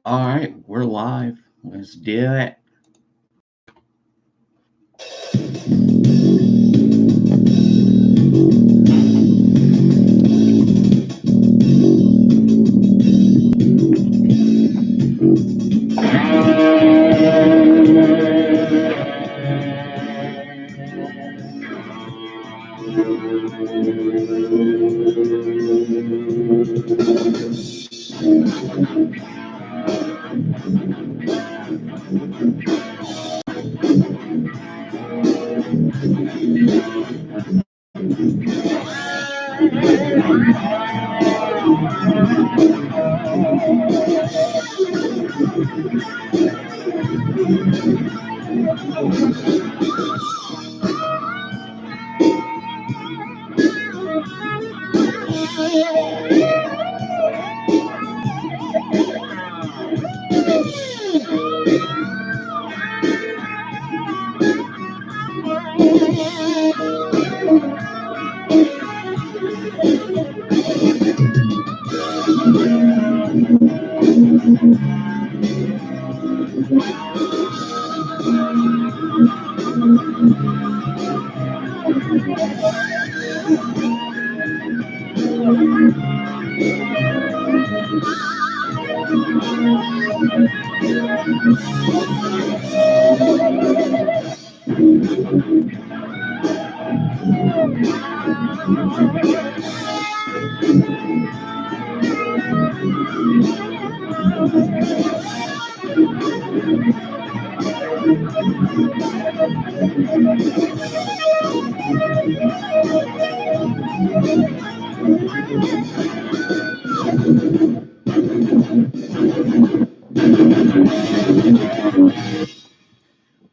All right, we're live. Let's do it.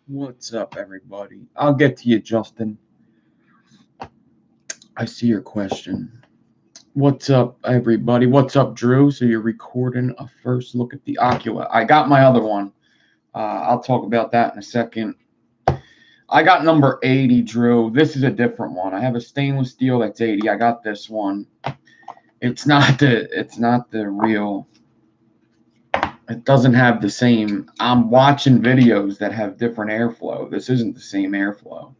What's up, everybody? I'll get to you, Justin. I see your question. What's up, everybody? What's up, Drew? So you're recording a first look at the Ocula. I got my other one. I'll talk about that in a second. I got number 80, Drew. This is a different one. I have a stainless steel that's 80. I got this one. It's not the real. It doesn't have the same. I'm watching videos that have different airflow. This isn't the same airflow.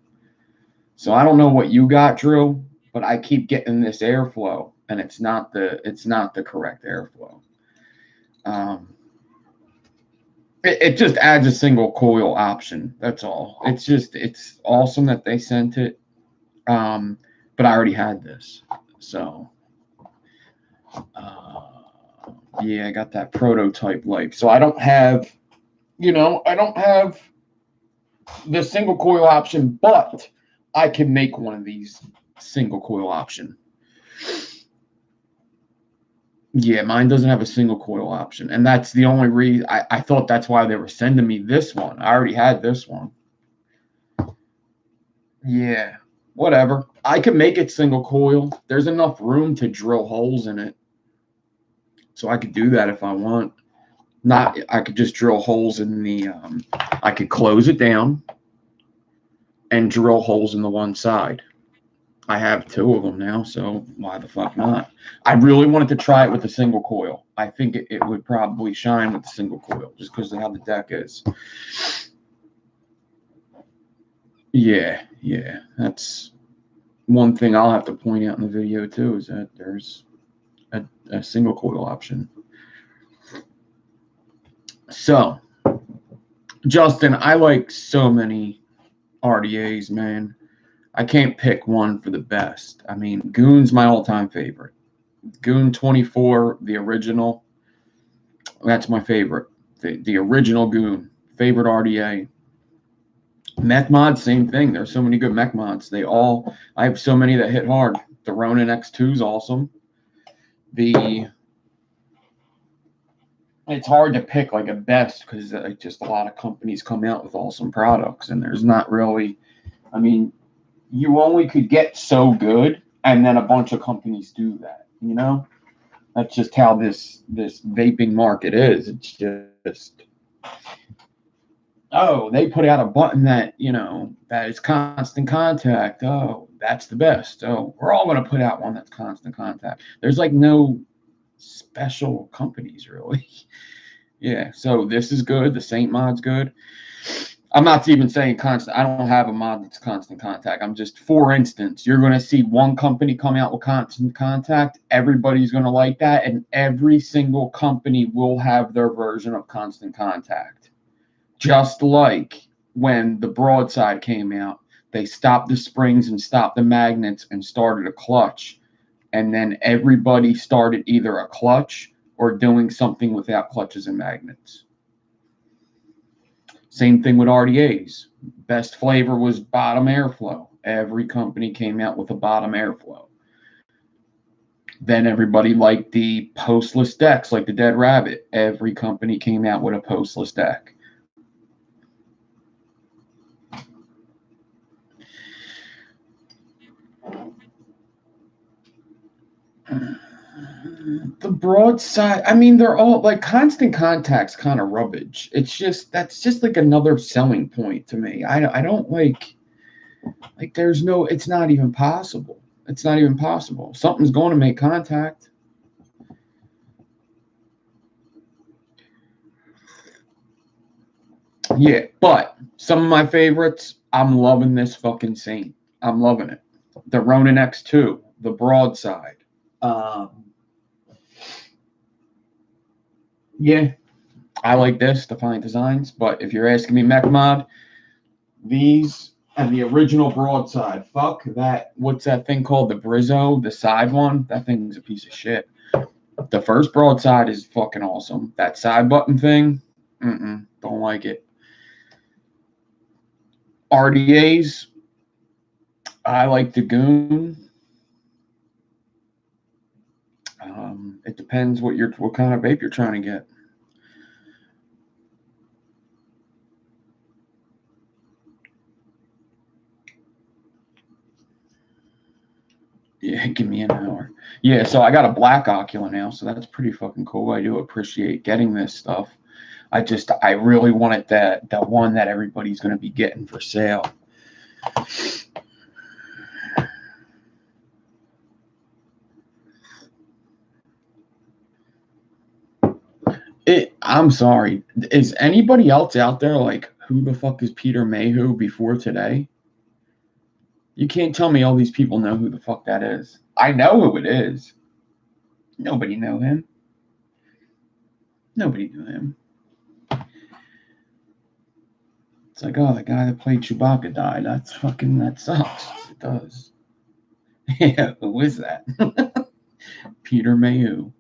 So I don't know what you got, Drew, but I keep getting this airflow, and it's not the correct airflow. It just adds a single coil option. That's all. It's awesome that they sent it. But I already had this, so yeah, I got that prototype like. So I don't have the single coil option, but I can make one of these single coil option. Yeah, mine doesn't have a single coil option, and that's the only reason. I thought that's why they were sending me this one. I already had this one. Yeah, whatever. I could make it single coil. There's enough room to drill holes in it, so I could do that if I want. Not, I could just drill holes in the. I could close it down and drill holes in the one side. I have two of them now, so why the fuck not? I really wanted to try it with a single coil. I think it would probably shine with the single coil just because of how the deck is. Yeah, that's one thing I'll have to point out in the video too, is that there's a single coil option. So, Justin, I like so many RDAs, man. I can't pick one for the best. I mean, Goon's my all-time favorite. Goon 24, the original, that's my favorite. The original Goon, favorite RDA. Mech mods, same thing. There's so many good mech mods. I have so many that hit hard. The Ronin X2 is awesome. It's hard to pick like a best because just a lot of companies come out with awesome products, and there's not really. I mean, you only could get so good, and then a bunch of companies do that. That's just how this vaping market is. It's just, oh, they put out a button that that is constant contact. Oh, that's the best. Oh, we're all going to put out one that's constant contact. There's like no special companies really. Yeah, so this is good. The Saint mod's good. I'm not even saying constant. I don't have a mod that's constant contact. I'm just, for instance, you're going to see one company come out with constant contact. Everybody's going to like that, and every single company will have their version of constant contact. Just like when the broadside came out, they stopped the springs and stopped the magnets and started a clutch. And then everybody started either a clutch or doing something without clutches and magnets. Same thing with RDAs. Best flavor was bottom airflow. Every company came out with a bottom airflow. Then everybody liked the postless decks, like the Dead Rabbit. Every company came out with a postless deck. The broadside, I mean, they're all like constant contact's kind of rubbish. It's just, that's just like another selling point to me. I don't like there's no, it's not even possible. It's not even possible. Something's going to make contact. Yeah, but some of my favorites, I'm loving this fucking Saint. I'm loving it. The Ronin X2, the broadside. Yeah, I like this, Defiant Designs, but if you're asking me mech mod, these and the original broadside, fuck that. What's that thing called? The Brizzo, the side one? That thing's a piece of shit. The first broadside is fucking awesome. That side button thing, don't like it. RDAs, I like the Goon. It depends what kind of vape you're trying to get. Yeah, give me an hour. Yeah, so I got a black Ocula now, so that's pretty fucking cool. I do appreciate getting this stuff. I really wanted that one that everybody's going to be getting for sale. I'm sorry. Is anybody else out there like, who the fuck is Peter Mayhew before today? You can't tell me all these people know who the fuck that is. I know who it is. Nobody know him. Nobody knew him. It's like, oh, the guy that played Chewbacca died. That sucks. It does. Yeah, who is that? Peter Mayhew.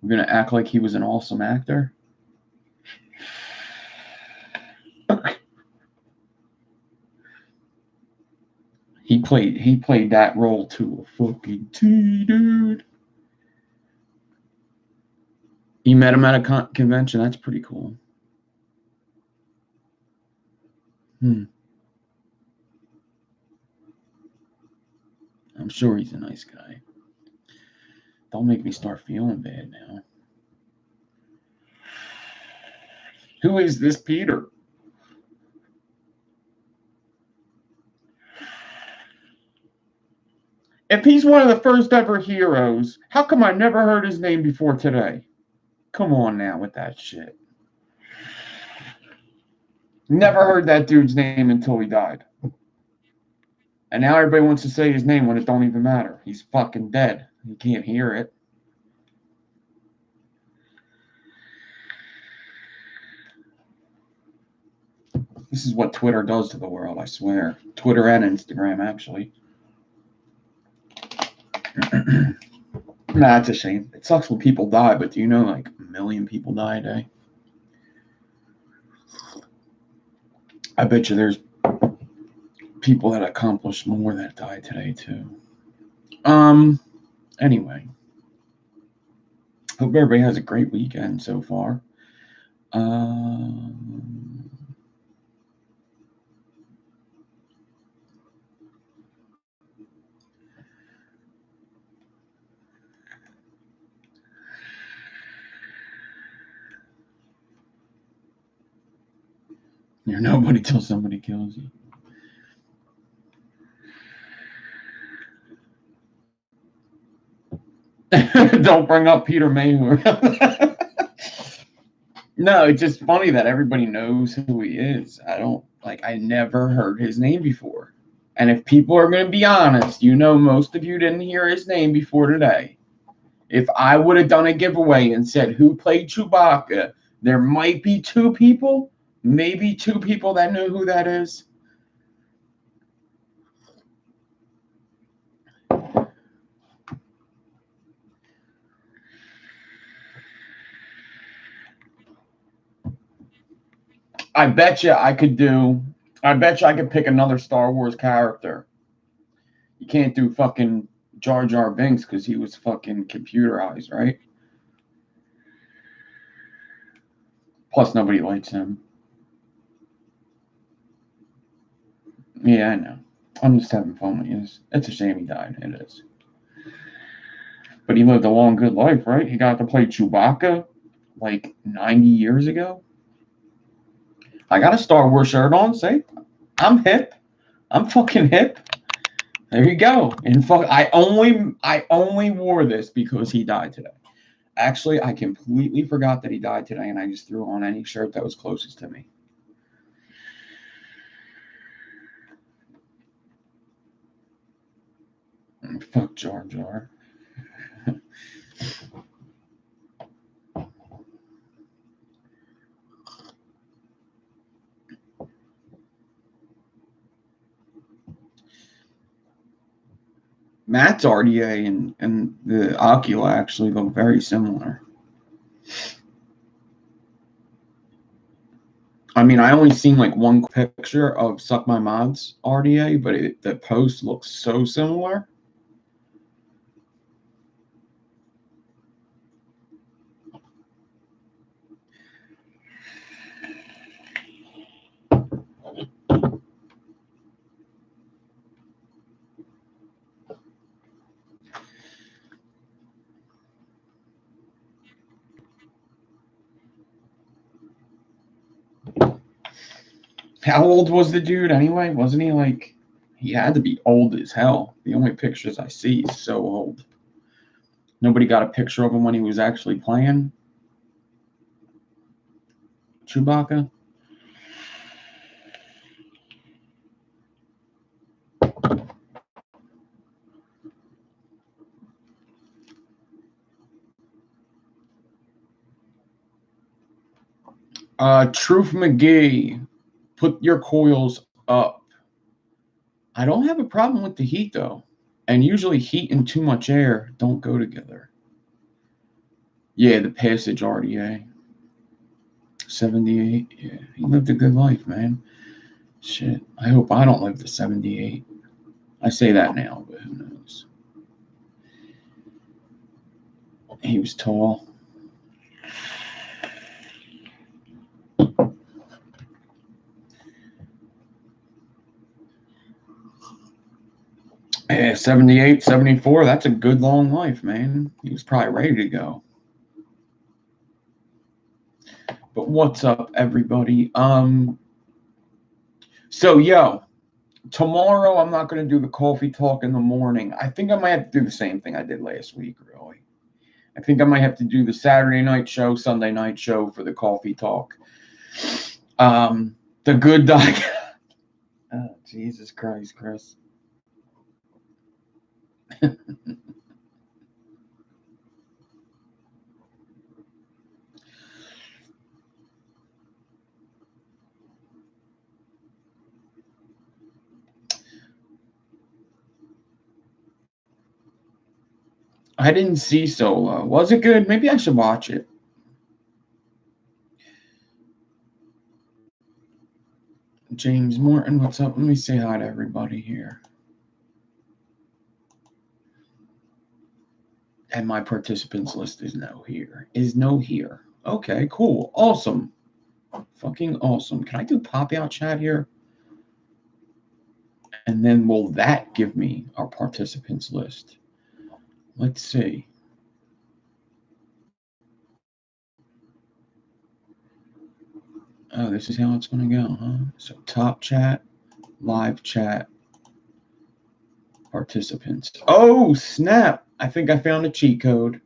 We're gonna act like he was an awesome actor. He played that role to a fucking T, dude. You met him at a convention. That's pretty cool. I'm sure he's a nice guy. Don't make me start feeling bad now. Who is this Peter? If he's one of the first ever heroes, how come I never heard his name before today? Come on now with that shit. Never heard that dude's name until he died. And now everybody wants to say his name when it don't even matter. He's fucking dead. You can't hear it. This is what Twitter does to the world, I swear. Twitter and Instagram, actually. Nah, it's a shame. It sucks when people die, but do you know like 1 million people die a day? I bet you there's people that accomplish more that die today too. Anyway. Hope everybody has a great weekend so far. You're nobody till somebody kills you. Don't bring up Peter Mayhew. No, it's just funny that everybody knows who he is. I never heard his name before. And if people are going to be honest, most of you didn't hear his name before today. If I would have done a giveaway and said who played Chewbacca, there might be two people, maybe two people that know who that is. I bet you I could pick another Star Wars character. You can't do fucking Jar Jar Binks because he was fucking computerized, right? Plus, nobody likes him. Yeah, I know. I'm just having fun with you. It's a shame he died. It is. But he lived a long, good life, right? He got to play Chewbacca like 90 years ago. I got a Star Wars shirt on. Say, I'm hip. I'm fucking hip. There you go. And I only wore this because he died today. Actually, I completely forgot that he died today, and I just threw on any shirt that was closest to me. Fuck Jar Jar. Matt's RDA and the Ocula actually look very similar. I mean, I only seen like one picture of Suck My Mod's RDA, but the post looks so similar. How old was the dude anyway? Wasn't he like, he had to be old as hell. The only pictures I see is so old. Nobody got a picture of him when he was actually playing Chewbacca. Truth McGee, put your coils up. I don't have a problem with the heat though. And usually heat and too much air don't go together. Yeah, the Passage RDA. 78. Yeah, he lived a good life, man. Shit. I hope I don't live to 78. I say that now, but who knows? He was tall. Yeah, 78, 74. That's a good long life, man. He was probably ready to go. But what's up, everybody? So tomorrow I'm not going to do the coffee talk in the morning. I think I might have to do the same thing I did last week, really. I think I might have to do the Saturday night show, Sunday night show for the coffee talk. The good doc. Oh, Jesus Christ, Chris. I didn't see Solo. Was it good? Maybe I should watch it. James Morton, what's up? Let me say hi to everybody here. And my participants list is no here. Okay, cool. Awesome. Fucking awesome. Can I do pop-out chat here? And then will that give me our participants list? Let's see. Oh, this is how it's going to go, huh? So top chat, live chat, participants. Oh, snap. I think I found a cheat code.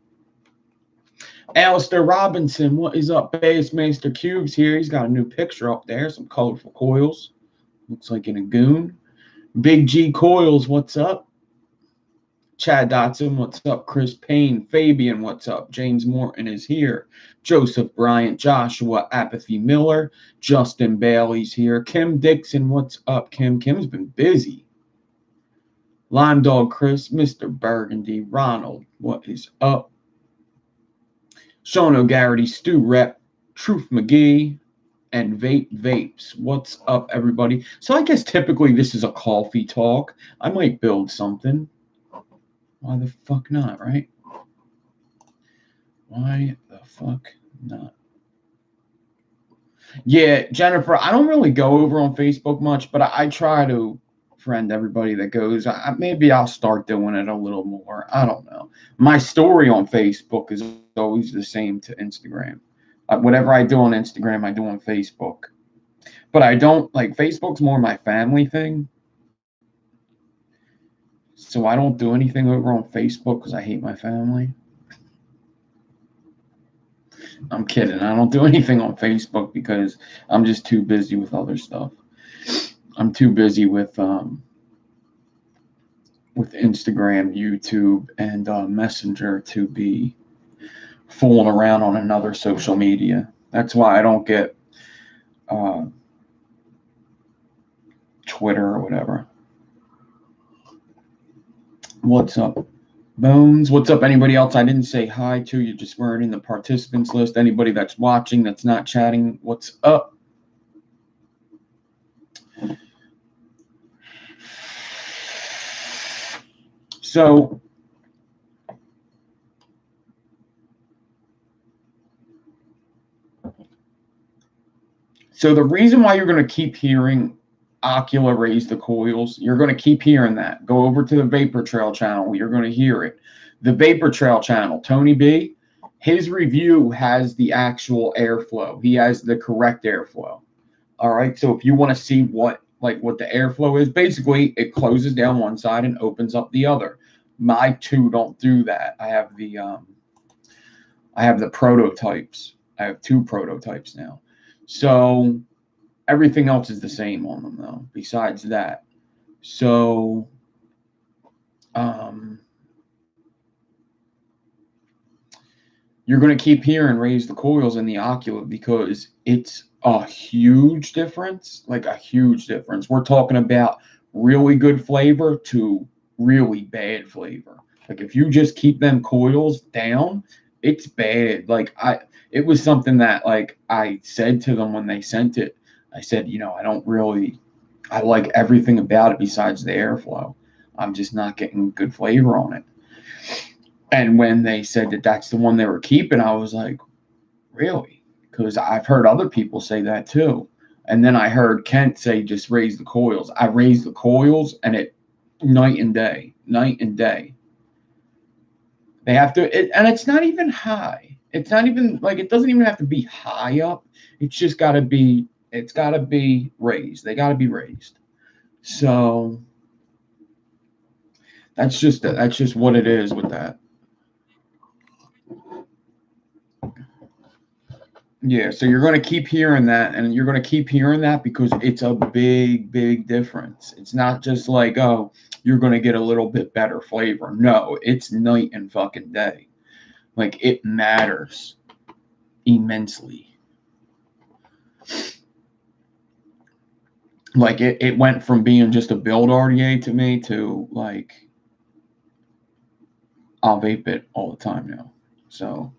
Alistair Robinson, what is up? Bassmaster Cubes here. He's got a new picture up there. Some colorful coils. Looks like in a goon. Big G Coils, what's up? Chad Dotson, what's up? Chris Payne, Fabian, what's up? James Morton is here. Joseph Bryant, Joshua Apathy Miller, Justin Bailey's here. Kim Dixon, what's up? Kim's been busy. Lime Dog Chris, Mr. Burgundy, Ronald, what is up? Sean O'Garrity, Stu Rep, Truth McGee, and Vapes. What's up, everybody? So I guess typically this is a coffee talk. I might build something. Why the fuck not, right? Why the fuck not? Yeah, Jennifer, I don't really go over on Facebook much, but I try to friend everybody that goes. Maybe I'll start doing it a little more. I don't know. My story on Facebook is always the same to Instagram. Whatever I do on Instagram, I do on Facebook. But I don't, like, Facebook's more my family thing. So I don't do anything over on Facebook because I hate my family. I'm kidding. I don't do anything on Facebook because I'm just too busy with other stuff. I'm too busy with Instagram, YouTube, and Messenger to be fooling around on another social media. That's why I don't get Twitter or whatever. What's up, Bones? What's up, anybody else I didn't say hi to? You just weren't in the participants list. Anybody that's watching that's not chatting, what's up? So the reason why you're going to keep hearing Ocula raise the coils, you're going to keep hearing that. Go over to the Vapor Trail channel. You're going to hear it. The Vapor Trail channel, Tony B, his review has the actual airflow. He has the correct airflow. All right. So if you want to see what the airflow is, basically it closes down one side and opens up the other. My two don't do that. I have the prototypes. I have two prototypes now. So everything else is the same on them, though, besides that. So you're going to keep hearing raise the coils in the Ocula because it's a huge difference, like a huge difference. We're talking about really good flavor to really bad flavor. Like if you just keep them coils down, it's bad. Like it was something that like I said to them when they sent it. I said, I like everything about it besides the airflow. I'm just not getting good flavor on it. And when they said that that's the one they were keeping, I was like, really? Because I've heard other people say that too. And then I heard Kent say, just raise the coils. I raised the coils and it night and day. They have to, and it's not even high. It's not even like, it doesn't even have to be high up. It's just got to be, it's got to be raised. They got to be raised. So that's just what it is with that. Yeah, so you're going to keep hearing that, and you're going to keep hearing that because it's a big, big difference. It's not just like, oh, you're going to get a little bit better flavor. No, it's night and fucking day. Like, it matters immensely. Like, it went from being just a build RDA to me to, like, I'll vape it all the time now. So...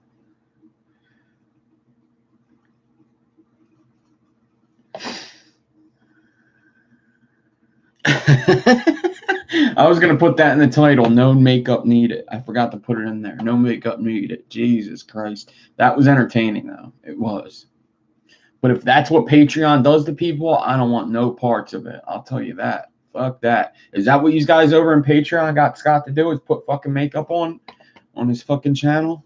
I was going to put that in the title, no makeup needed. I forgot to put it in there. No makeup needed. Jesus Christ. That was entertaining, though. It was. But if that's what Patreon does to people, I don't want no parts of it. I'll tell you that. Fuck that. Is that what you guys over in Patreon got Scott to do, is put fucking makeup on his fucking channel?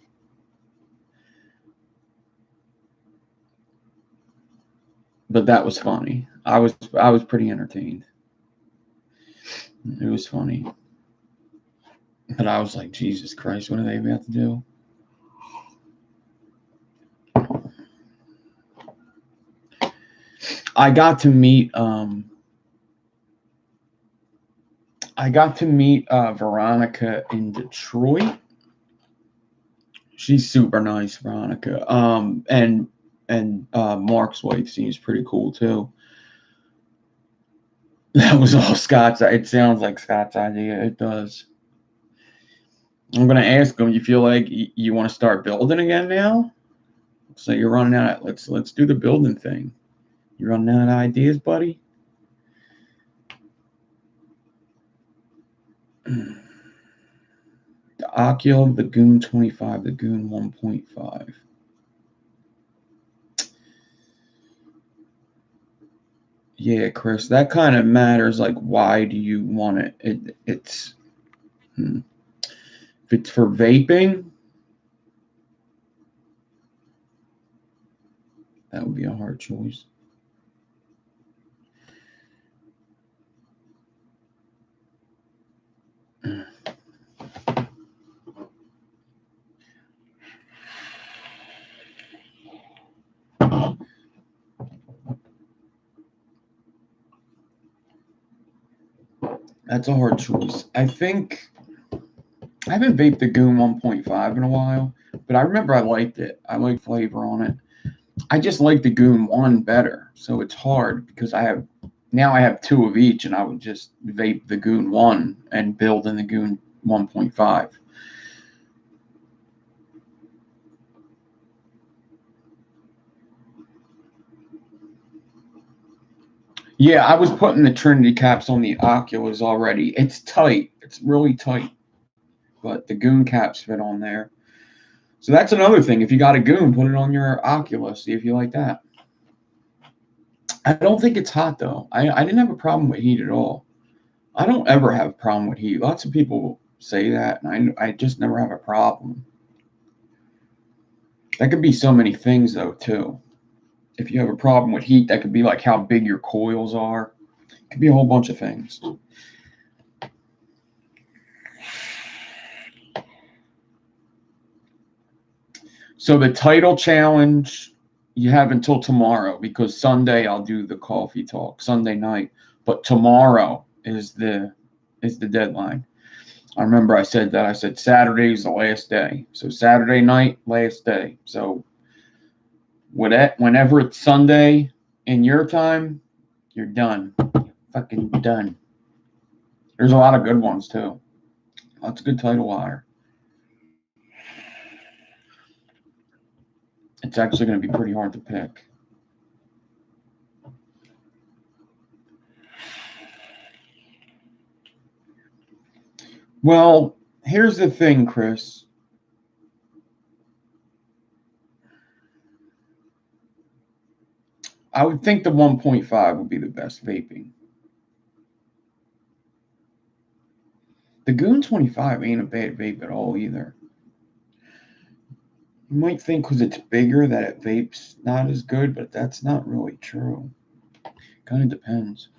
But that was funny. I was pretty entertained. It was funny. But I was like, Jesus Christ, what are they about to do? I got to meet Veronica in Detroit. She's super nice, Veronica. And Mark's wife seems pretty cool too. That was all Scott's. It sounds like Scott's idea. It does. I'm gonna ask him. You feel like you want to start building again now? So you're running out. Let's do the building thing. You running out of ideas, buddy? The Ocula, the Goon 25, the Goon 1.5. Yeah, Chris, that kind of matters. Like, why do you want it? If it's for vaping, that would be a hard choice. That's a hard choice. I think I haven't vaped the Goon 1.5 in a while, but I remember I liked it. I like flavor on it. I just like the Goon 1 better, so it's hard because I have two of each, and I would just vape the Goon 1 and build in the Goon 1.5. Yeah, I was putting the Trinity caps on the Oculus already. It's tight. It's really tight. But the Goon caps fit on there. So that's another thing. If you got a Goon, put it on your Oculus. See if you like that. I don't think it's hot, though. I didn't have a problem with heat at all. I don't ever have a problem with heat. Lots of people say that, and I just never have a problem. That could be so many things, though, too. If you have a problem with heat, that could be like how big your coils are. It could be a whole bunch of things. So the title challenge, you have until tomorrow, because Sunday I'll do the coffee talk, Sunday night. But tomorrow is the deadline. I remember I said that. I said Saturday is the last day. So Saturday night, last day. So whenever it's Sunday in your time, you're done. Fucking done. There's a lot of good ones too. Lots of good title wire. It's actually going to be pretty hard to pick. Well, here's the thing, Chris. I would think the 1.5 would be the best vaping. The Goon 25 ain't a bad vape at all either. You might think because it's bigger that it vapes not as good, but that's not really true. Kind of depends.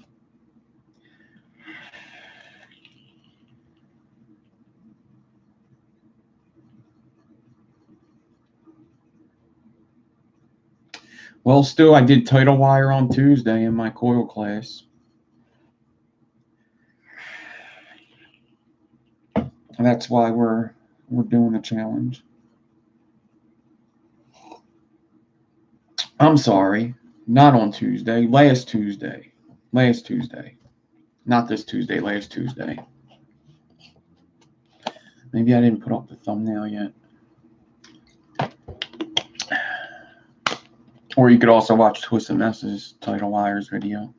Well, still, I did title wire on Tuesday in my coil class. And that's why we're doing a challenge. I'm sorry, not on Tuesday. Last Tuesday. Last Tuesday. Not this Tuesday, last Tuesday. Maybe I didn't put up the thumbnail yet. Or you could also watch Twisted Mess's Title Wires video.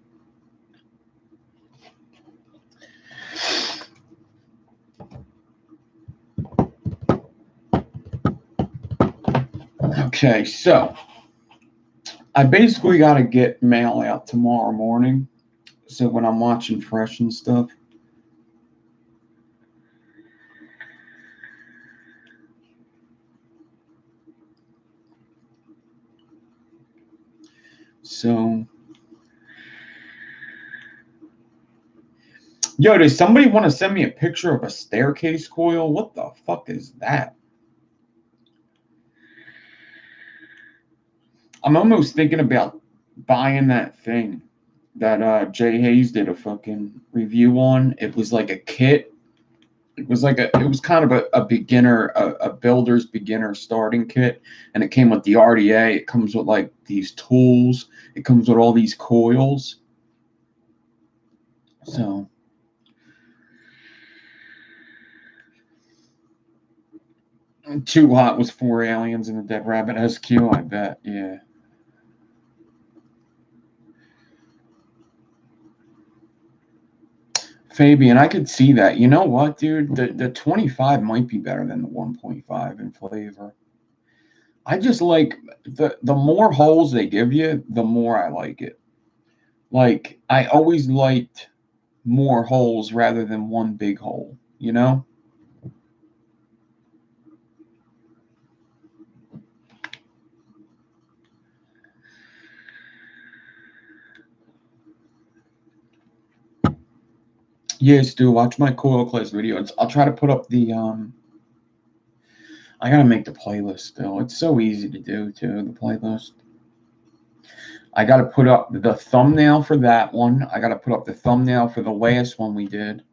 Okay, so I basically got to get mail out tomorrow morning. So when I'm watching Fresh and stuff, so yo, does somebody want to send me a picture of a staircase coil? What the fuck is that? I'm almost thinking about buying that thing that Jay Hayes did a fucking review on. It was like a kit. It was kind of a beginner, a builder's beginner starting kit, and it came with the RDA. It comes with like these tools. It comes with all these coils. So Too Hot was 4 aliens in the Dead Rabbit SQ, I bet. Yeah. Fabian, I could see that. You know what, dude? The 25 might be better than the 1.5 in flavor. I just like the more holes they give you, the more I like it. Like, I always liked more holes rather than one big hole, you know? Yes, do watch my coil class video. I'll try to put up the I gotta make the playlist still. It's so easy to do too, the playlist. I gotta put up the thumbnail for that one. I gotta put up the thumbnail for the last one we did.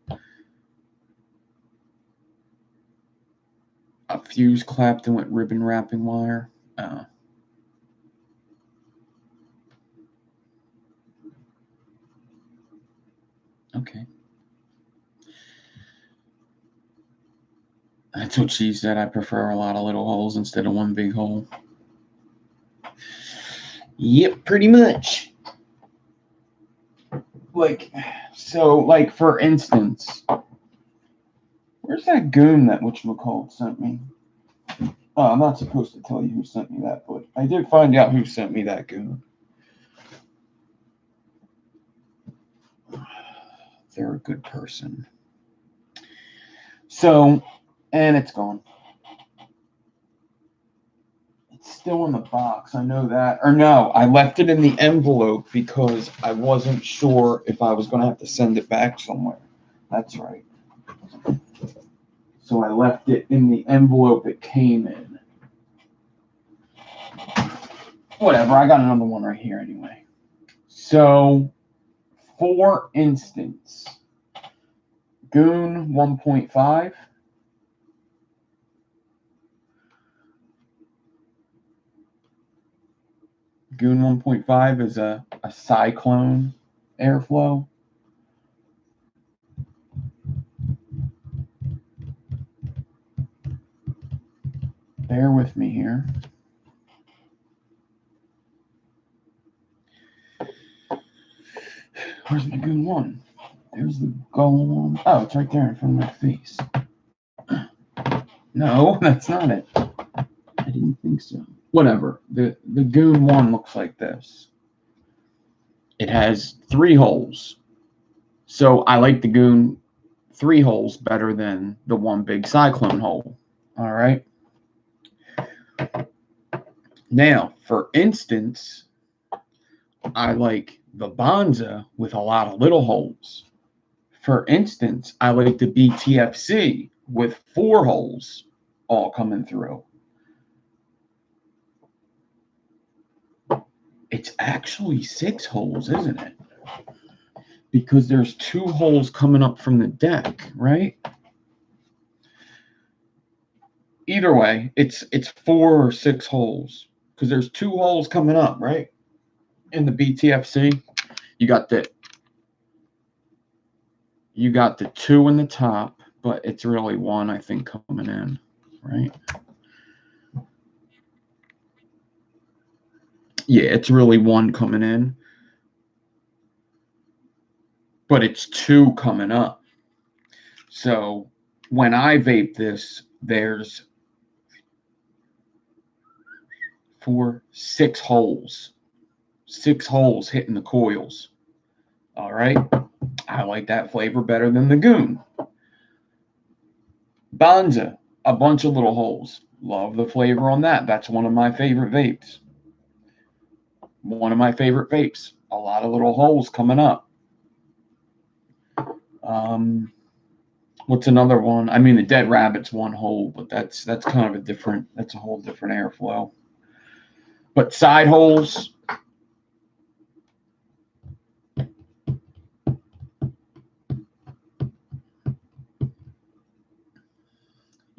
A fuse clapped and with ribbon wrapping wire. Okay. That's what she said. I prefer a lot of little holes instead of one big hole. Yep, pretty much. Like, for instance, where's that goon that whatchamacallit sent me? Oh, I'm not supposed to tell you who sent me that, but I did find out who sent me that goon. They're a good person. So, and it's gone. It's still in the box. I know that. Or no, I left it in the envelope because I wasn't sure if I was going to have to send it back somewhere. That's right. So I left it in the envelope it came in. Whatever, I got another one right here anyway. So, for instance, Goon 1.5. Goon 1.5 is a cyclone airflow. Bear with me here. Where's my Goon 1? There's the golem. Oh, it's right there in front of my face. No, that's not it. I didn't think so. Whatever. The Goon 1 looks like this. It has 3 holes. So I like the Goon 3 holes better than the one big cyclone hole. All right. Now, for instance, I like the Bonza with a lot of little holes. For instance, I like the BTFC with 4 holes all coming through. It's actually 6 holes, isn't it? Because there's 2 holes coming up from the deck, right? Either way, it's 4 or 6 holes because there's 2 holes coming up, right? In the BTFC, you got the 2 in the top, but it's really 1, I think, coming in, right? Yeah, it's really 1 coming in, but it's 2 coming up. So when I vape this, there's 6 holes. 6 holes hitting the coils. All right. I like that flavor better than the Goon. Bonza, a bunch of little holes. Love the flavor on that. That's one of my favorite vapes. One of my favorite vapes. A lot of little holes coming up. What's another one? I mean, the Dead Rabbit's 1 hole, but that's kind of that's a whole different airflow. But side holes,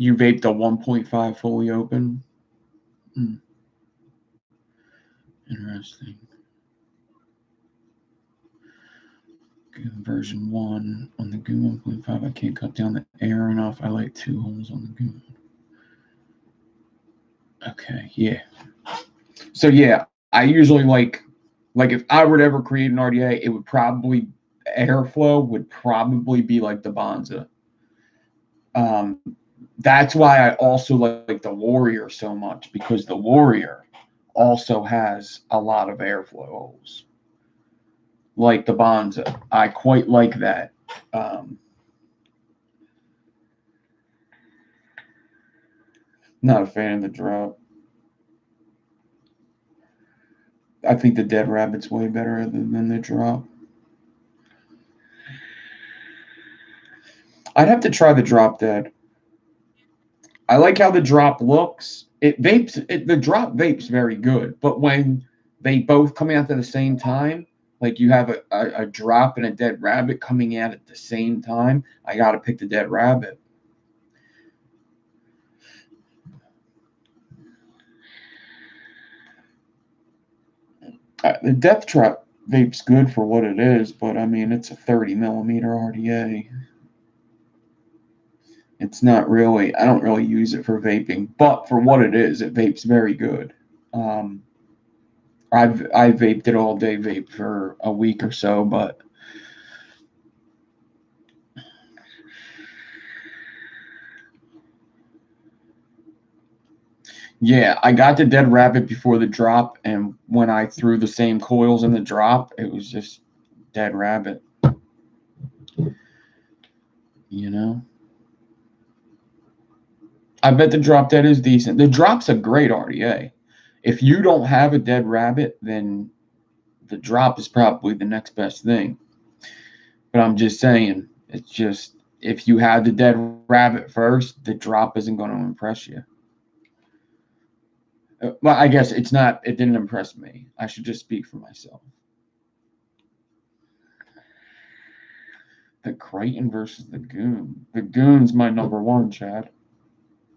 You vaped a 1.5 fully open? Interesting. Goon version 1 on the Goon 1.5. I can't cut down the air enough. I like 2 holes on the Goon. Okay, yeah. So yeah, I usually like if I were to ever create an RDA, it would probably airflow would probably be like the Bonza. That's why I also like the Warrior so much, because the Warrior also has a lot of airflow holes. Like the Bonza. I quite like that. Not a fan of the drop. I think the Dead Rabbit's way better than the drop. I'd have to try the Drop Dead. I like how the drop looks. The drop vapes very good, but when they both come out at the same time, like you have a drop and a Dead Rabbit coming out at the same time, I got to pick the Dead Rabbit. The Death Trap vape's good for what it is, but I mean, it's a 30 millimeter RDA. It's not really, I don't really use it for vaping, but for what it is, it vapes very good. I vaped it all day vape for a week or so, but yeah, I got the Dead Rabbit before the drop, and when I threw the same coils in the drop, it was just Dead Rabbit. You know? I bet the Drop Dead is decent. The drop's a great RDA. If you don't have a Dead Rabbit, then the drop is probably the next best thing. But I'm just saying, it's just, if you have the Dead Rabbit first, the drop isn't going to impress you. Well, I guess it didn't impress me. I should just speak for myself. The Crichton versus the Goon. The Goon's my number one, Chad.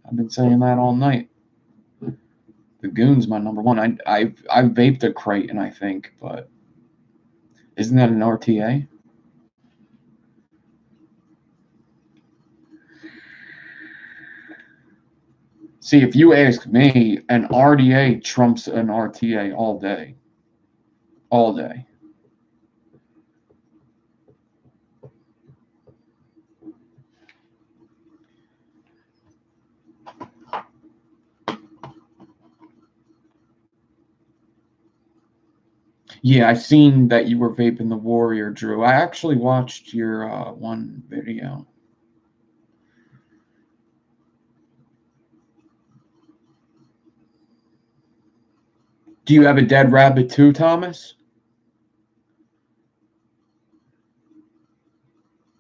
I've been saying that all night. The Goon's my number one. I vaped a Crichton, I think, but isn't that an RTA? See, if you ask me, an RDA trumps an RTA all day. All day. Yeah, I seen that you were vaping the Warrior, Drew. I actually watched your one video. Do you have a Dead Rabbit too, Thomas?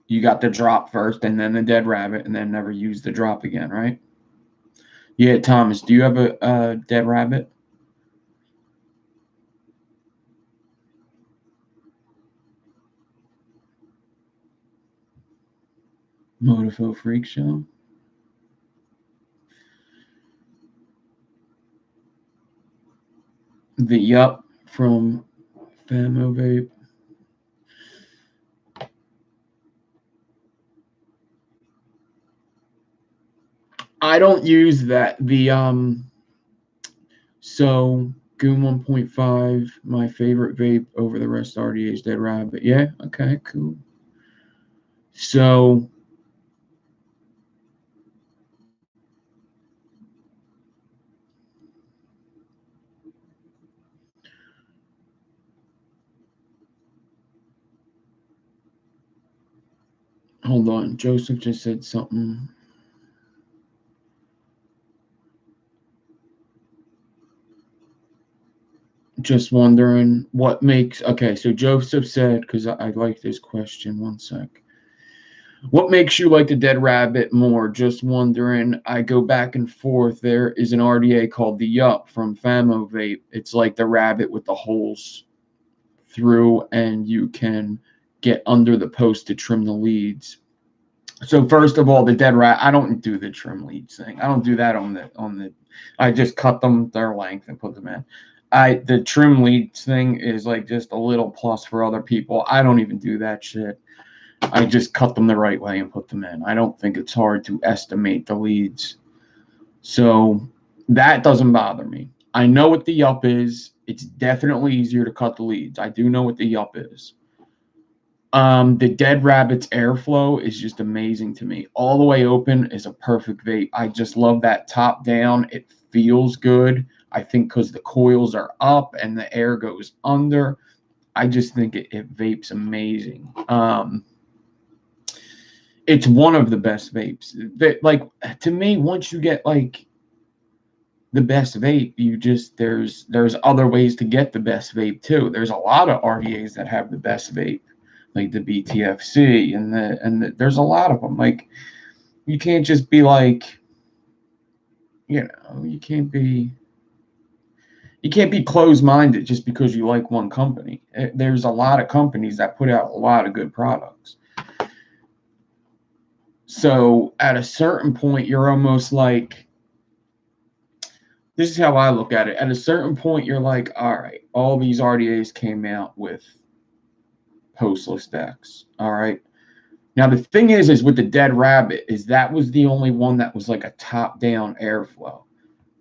You got the drop first and then the Dead Rabbit and then never use the drop again, right? Yeah, Thomas, do you have a Dead Rabbit? Modifo Freak Show? The Yup from Famo Vape. I don't use that. So Goon 1.5, my favorite vape over the rest RDA's Dead Rabbit. Yeah, okay, cool. So hold on, Joseph just said something. Just wondering what makes, okay, so Joseph said, because I like this question, one sec. What makes you like the Dead Rabbit more? Just wondering. I go back and forth. There is an RDA called the Yup from Famo Vape. It's like the rabbit with the holes through, and you can get under the post to trim the leads. So first of all, the dead rat, I don't do the trim leads thing. I don't do that on the I just cut them their length and put them in. The trim leads thing is like just a little plus for other people. I don't even do that shit. I just cut them the right way and put them in. I don't think it's hard to estimate the leads. So that doesn't bother me. I know what the yup is. It's definitely easier to cut the leads. I do know what the yup is. The Dead Rabbit's airflow is just amazing to me. All the way open is a perfect vape. I just love that top down. It feels good. I think because the coils are up and the air goes under, I just think it vapes amazing. It's one of the best vapes. That, like, to me, once you get like the best vape, you just there's other ways to get the best vape too. There's a lot of RDAs that have the best vape, like the BTFC and there's a lot of them. Like, you can't just be like, you can't be closed-minded just because you like one company. There's a lot of companies that put out a lot of good products. So at a certain point, you're almost like, this is how I look at it. At a certain point, you're like, all right, all these RDAs came out with postless decks. All right. Now the thing is with the Dead Rabbit is that was the only one that was like a top-down airflow.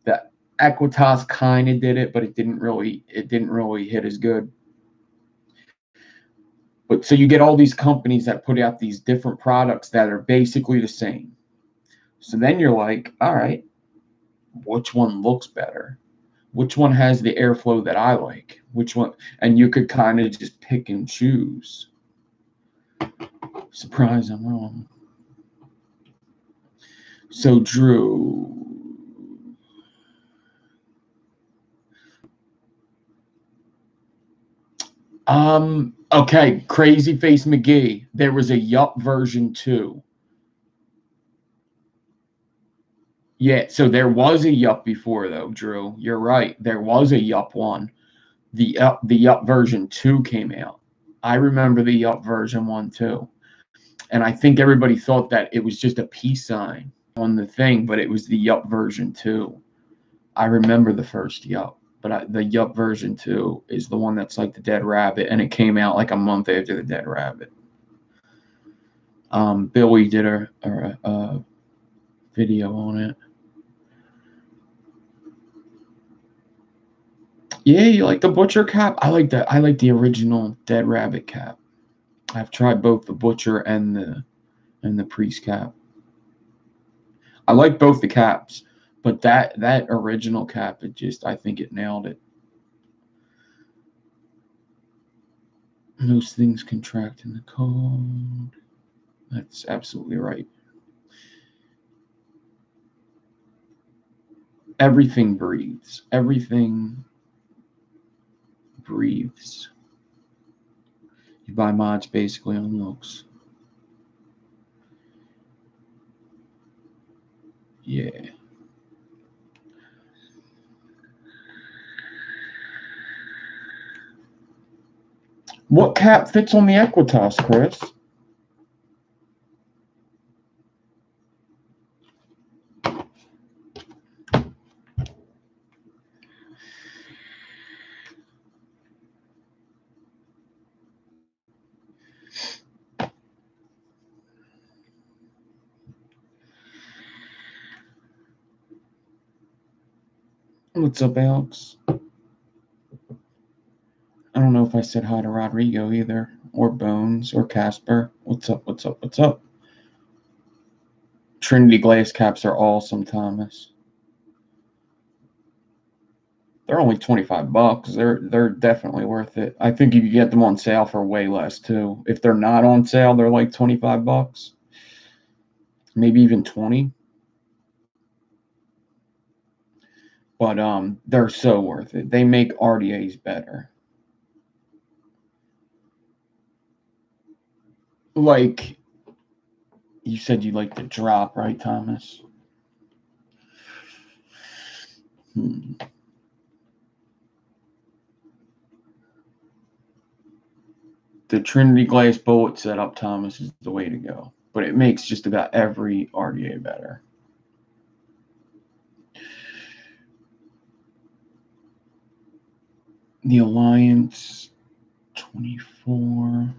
The Equitas kind of did it, but it didn't really hit as good. But so you get all these companies that put out these different products that are basically the same. So then you're like, all right, which one looks better? Which one has the airflow that I like? Which one? And you could kind of just pick and choose. Surprise, I'm wrong. So Drew, okay, Crazy Face McGee. There was a Yup version 2. Yeah, so there was a Yup before though, Drew. You're right. There was a Yup one. The Yup version 2 came out. I remember the Yup version 1 too. And I think everybody thought that it was just a peace sign on the thing, but it was the Yup version 2. I remember the first Yup, but the Yup version 2 is the one that's like the Dead Rabbit, and it came out like a month after the Dead Rabbit. Billy did a video on it. Yeah, you like the Butcher cap? I like the original Dead Rabbit cap. I've tried both the Butcher and the Priest cap. I like both the caps, but that original cap, I think it nailed it. Most things contract in the cold. That's absolutely right. Everything breathes. Everything breathes. You buy mods basically on looks. Yeah. What cap fits on the Equitas, Chris? What's up, Alex? I don't know if I said hi to Rodrigo either, or Bones, or Casper. What's up, what's up, what's up? Trinity glass caps are awesome, Thomas. They're only $25. They're definitely worth it. I think you can get them on sale for way less too. If they're not on sale, they're like $25. Maybe even 20. But they're so worth it. They make RDAs better. Like, you said you like the drop, right, Thomas? The Trinity glass bullet setup, Thomas, is the way to go. but it makes just about every RDA better. The Alliance 24.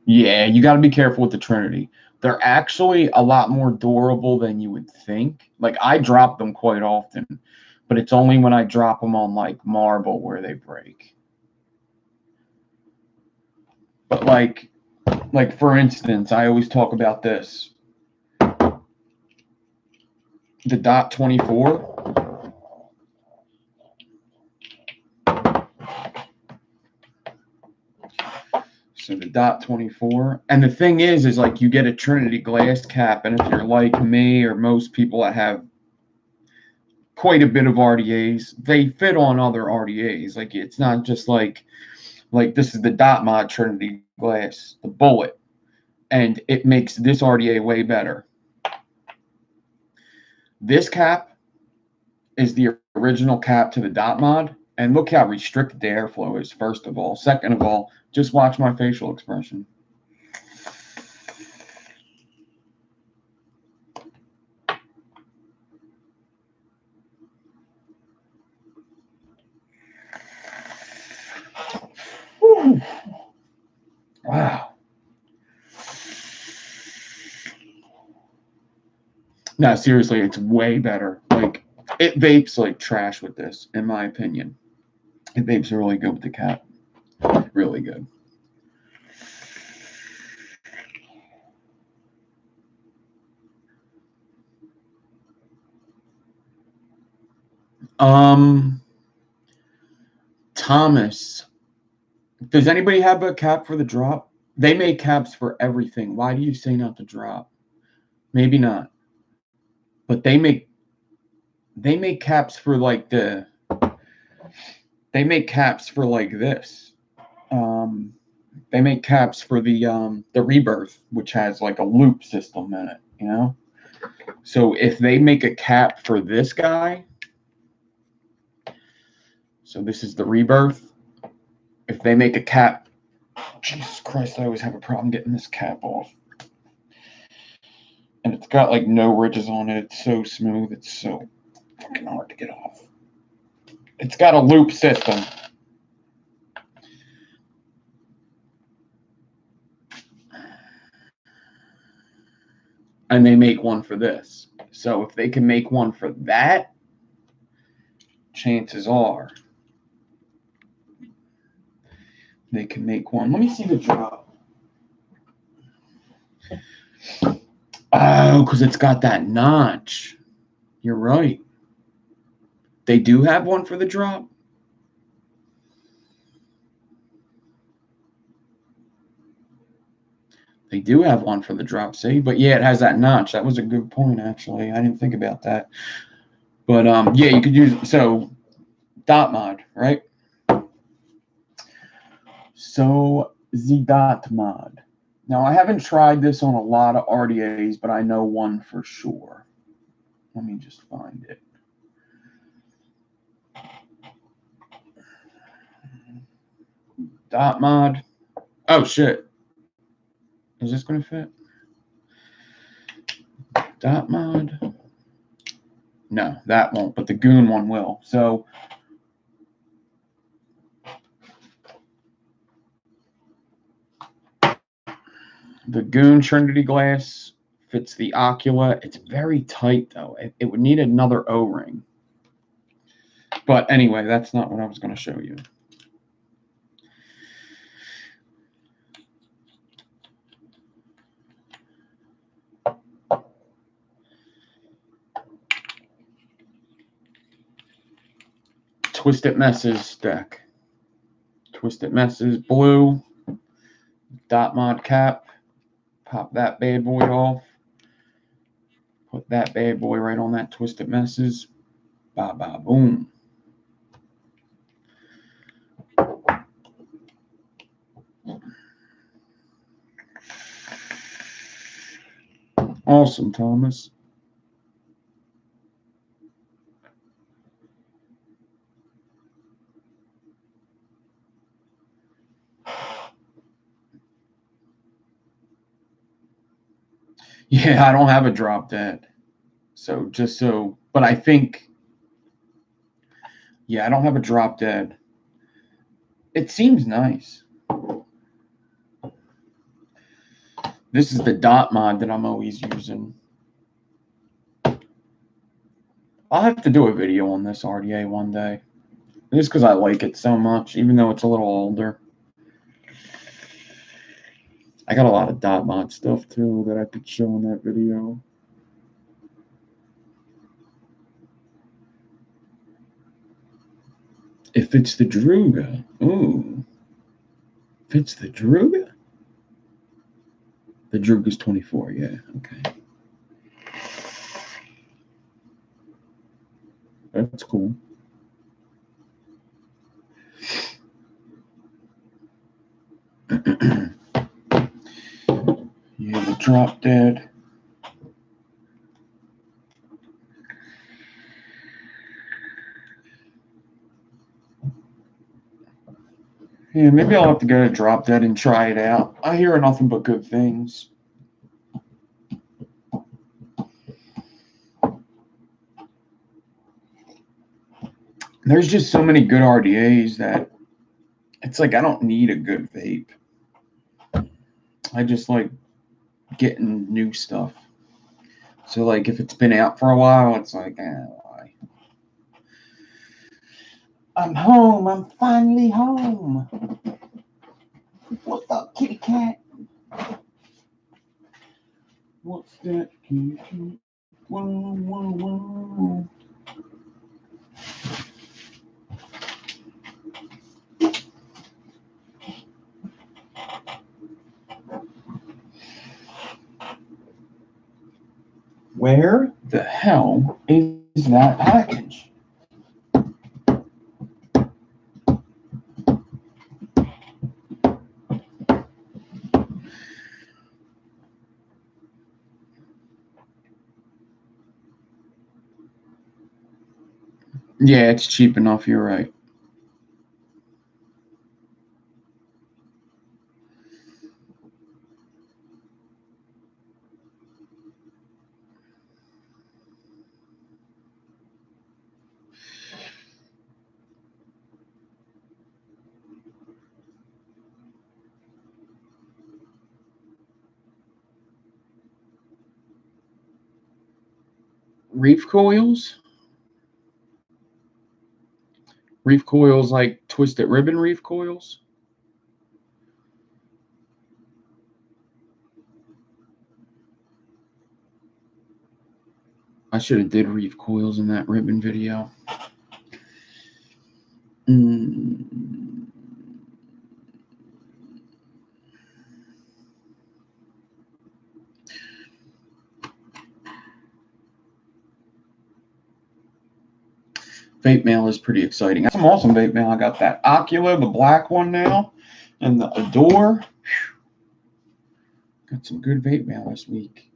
Yeah, you got to be careful with the Trinity. They're actually a lot more durable than you would think. Like, I drop them quite often, but it's only when I drop them on, like, marble where they break. But, like for instance, I always talk about this. The Dot 24. So the Dot 24. And the thing is like you get a Trinity glass cap, and if you're like me or most people that have quite a bit of RDAs, they fit on other RDAs. Like, it's not just like this is the Dot Mod Trinity glass, the bullet, and it makes this RDA way better. This cap is the original cap to the Dot Mod, and look how restricted the airflow is, first of all. Second of all, just watch my facial expression. Whew. Wow. No, seriously, it's way better. Like, it vapes like trash with this, in my opinion. It vapes really good with the cap. Really good. Thomas. Does anybody have a cap for the drop? They make caps for everything. Why do you say not to drop? Maybe not. But they make caps for like they make caps for like this. They make caps for the Rebirth, which has like a loop system in it, you know? So if they make a cap for this guy, so this is the Rebirth. If they make a cap, Jesus Christ, I always have a problem getting this cap off. And it's got like no ridges on it. It's so smooth. It's so fucking hard to get off. It's got a loop system. And they make one for this. So if they can make one for that, chances are they can make one. Let me see the drop. Oh, because it's got that notch. You're right. They do have one for the drop. They do have one for the drop, see? But yeah, it has that notch. That was a good point, actually. I didn't think about that. But yeah, you could use so Dot Mod, right? So the Dot Mod. Now, I haven't tried this on a lot of RDAs, but I know one for sure. Let me just find it. Dot Mod. Oh, shit. Is this going to fit? Dot Mod. No, that won't, but the Goon one will. So the Goon Trinity glass fits the Ocula. It's very tight, though. It would need another O-ring. But anyway, that's not what I was going to show you. Twisted Messes deck. Twisted Messes blue. Dot Mod cap. Pop that bad boy off. Put that bad boy right on that Twisted Messes. Ba ba boom. Awesome, Thomas. Yeah, I don't have a drop dead. So but I think, yeah, I don't have a drop dead. It seems nice. This is the dot mod that I'm always using. I'll have to do a video on this RDA one day. Just because I like it so much, even though it's a little older. I got a lot of dot mod stuff too that I could show in that video. If it's the Druga. Ooh. If it's the Druga? The Druga's 24, yeah. Okay. That's cool. Yeah, the drop dead. Yeah, maybe I'll have to go to Drop Dead and try it out. I hear nothing but good things. There's just so many good RDAs that it's like I don't need a good vape. I just like getting new stuff. So like if it's been out for a while, it's like, why? I'm home. I'm finally home. What's up, kitty cat? What's that, kitty cat? Whoa, whoa, whoa. Where the hell is that package? Yeah, it's cheap enough. You're right. Reef coils? Reef coils like twisted ribbon reef coils? I should have did reef coils in that ribbon video. Vape mail is pretty exciting. That's some awesome vape mail. I got that Ocula, the black one now, and the Adore. Got some good vape mail this week.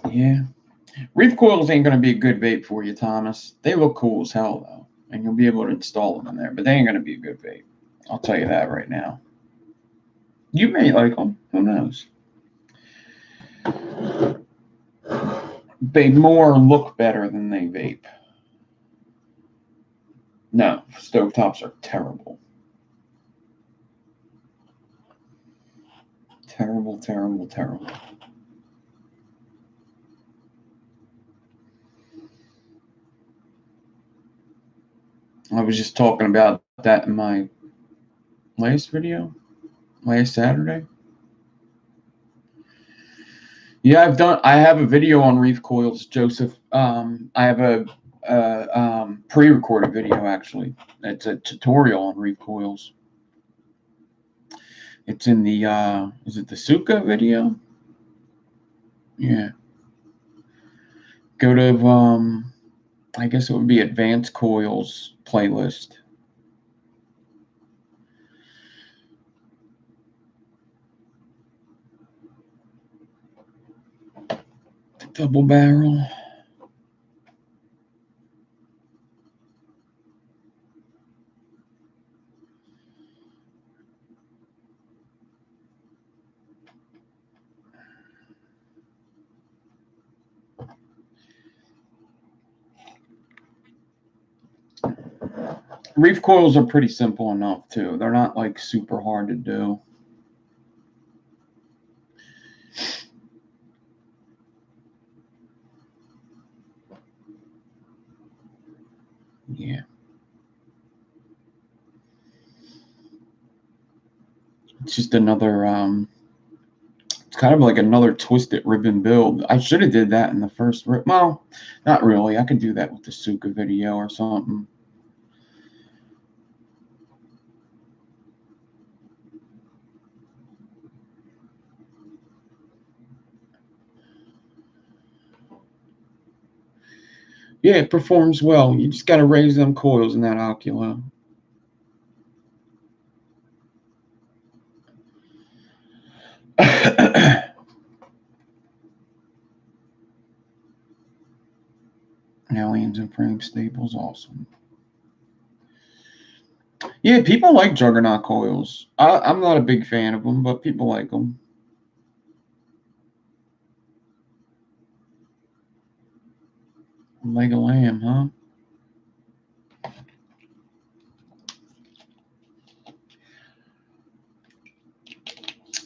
Yeah. Reef coils ain't going to be a good vape for you, Thomas. They look cool as hell, though, and you'll be able to install them in there, but they ain't going to be a good vape. I'll tell you that right now. You may like them. Who knows? They more look better than they vape. No, stovetops are terrible. Terrible, terrible, terrible. I was just talking about that in my last video, last Saturday. Yeah, I have a video on reef coils, Joseph. I have a pre-recorded video, actually. It's a tutorial on reef coils. It's in the, is it the Suka video? Yeah. Go to, I guess it would be Advanced Coils playlist. Double barrel. Reef coils are pretty simple enough too. They're not like super hard to do. Yeah. It's just another it's kind of like another twisted ribbon build. I should have did that in the first well, not really. I could do that with the Suka video or something. Yeah, it performs well. You just got to raise them coils in that Ocula. Aliens and frame staples, awesome. Yeah, people like Juggernaut coils. I'm not a big fan of them, but people like them. Leg of lamb, huh?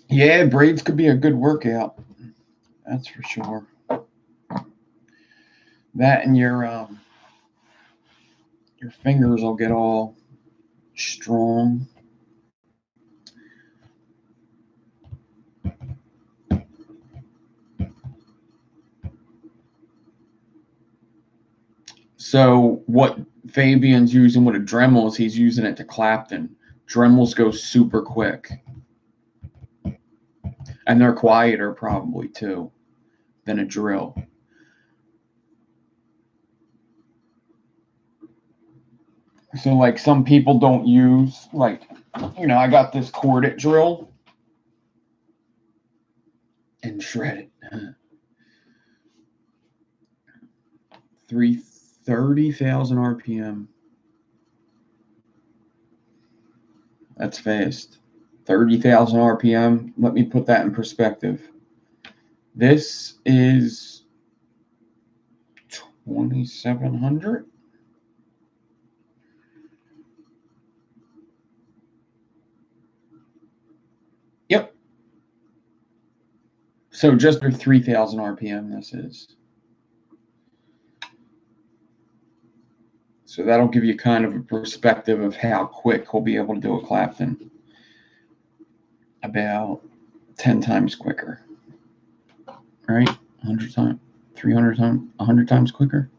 Yeah, braids could be a good workout. That's for sure. That and your fingers will get all strong. So what Fabian's using with a Dremel is he's using it to Clapton. Dremels go super quick. And they're quieter probably too than a drill. So like some people don't use like, I got this corded drill and shred it. 30,000 RPM. That's fast. 30,000 RPM. Let me put that in perspective. This is 2,700. Yep. So just for 3,000 RPM, this is. So that'll give you kind of a perspective of how quick he'll be able to do a Clapton. About 10 times quicker. Right? 100 times, 300 times, 100 times quicker.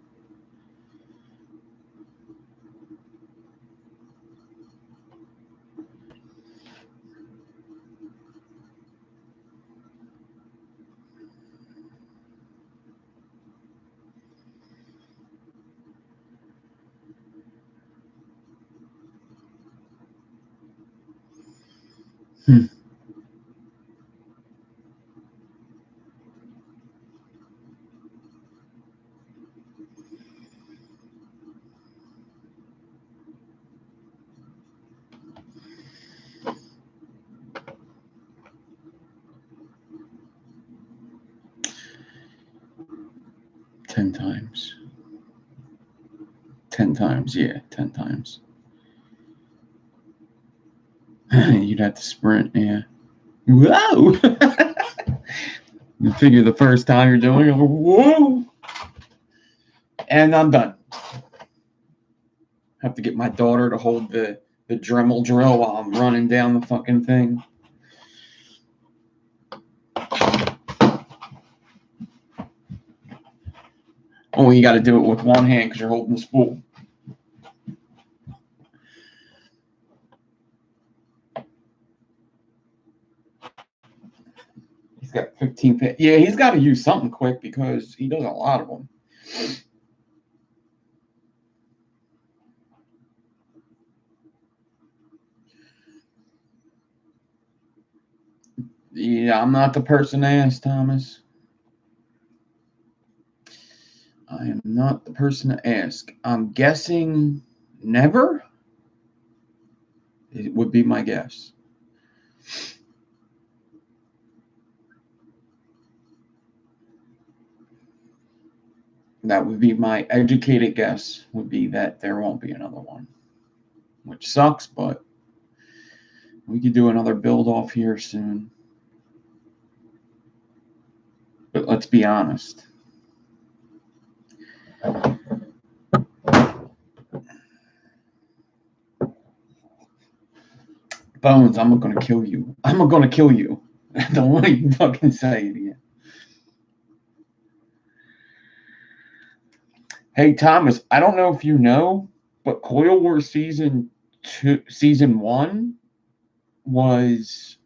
Hmm. Ten times. 10 times, yeah, 10 times. You'd have to sprint, yeah. Whoa! You figure the first time you're doing it, whoa! And I'm done. Have to get my daughter to hold the Dremel drill while I'm running down the fucking thing. Oh, you got to do it with one hand because you're holding the spool. He's got 15. Yeah, he's got to use something quick because he does a lot of them. Yeah, I'm not the person to ask, Thomas. I am not the person to ask. I'm guessing never. It would be my guess. That would be my educated guess, would be that there won't be another one. which sucks, but we could do another build off here soon. But let's be honest. Bones, I'm going to kill you. I'm going to kill you. Don't even fucking say it again. Hey, Thomas, I don't know if you know, but Coil Wars Season 1 was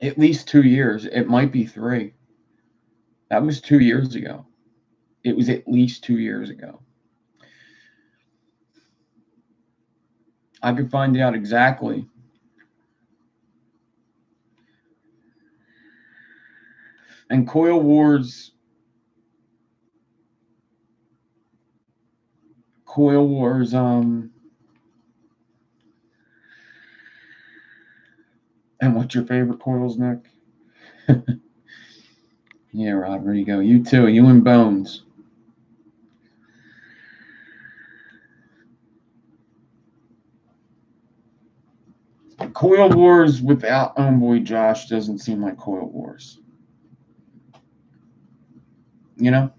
at least 2 years. It might be 3. That was 2 years ago. It was at least 2 years ago. I could find out exactly. And Coil Wars and what's your favorite coils, Nick? Yeah, Rodrigo, you too. You and Bones. Coil Wars without Homeboy Josh doesn't seem like Coil Wars. You know?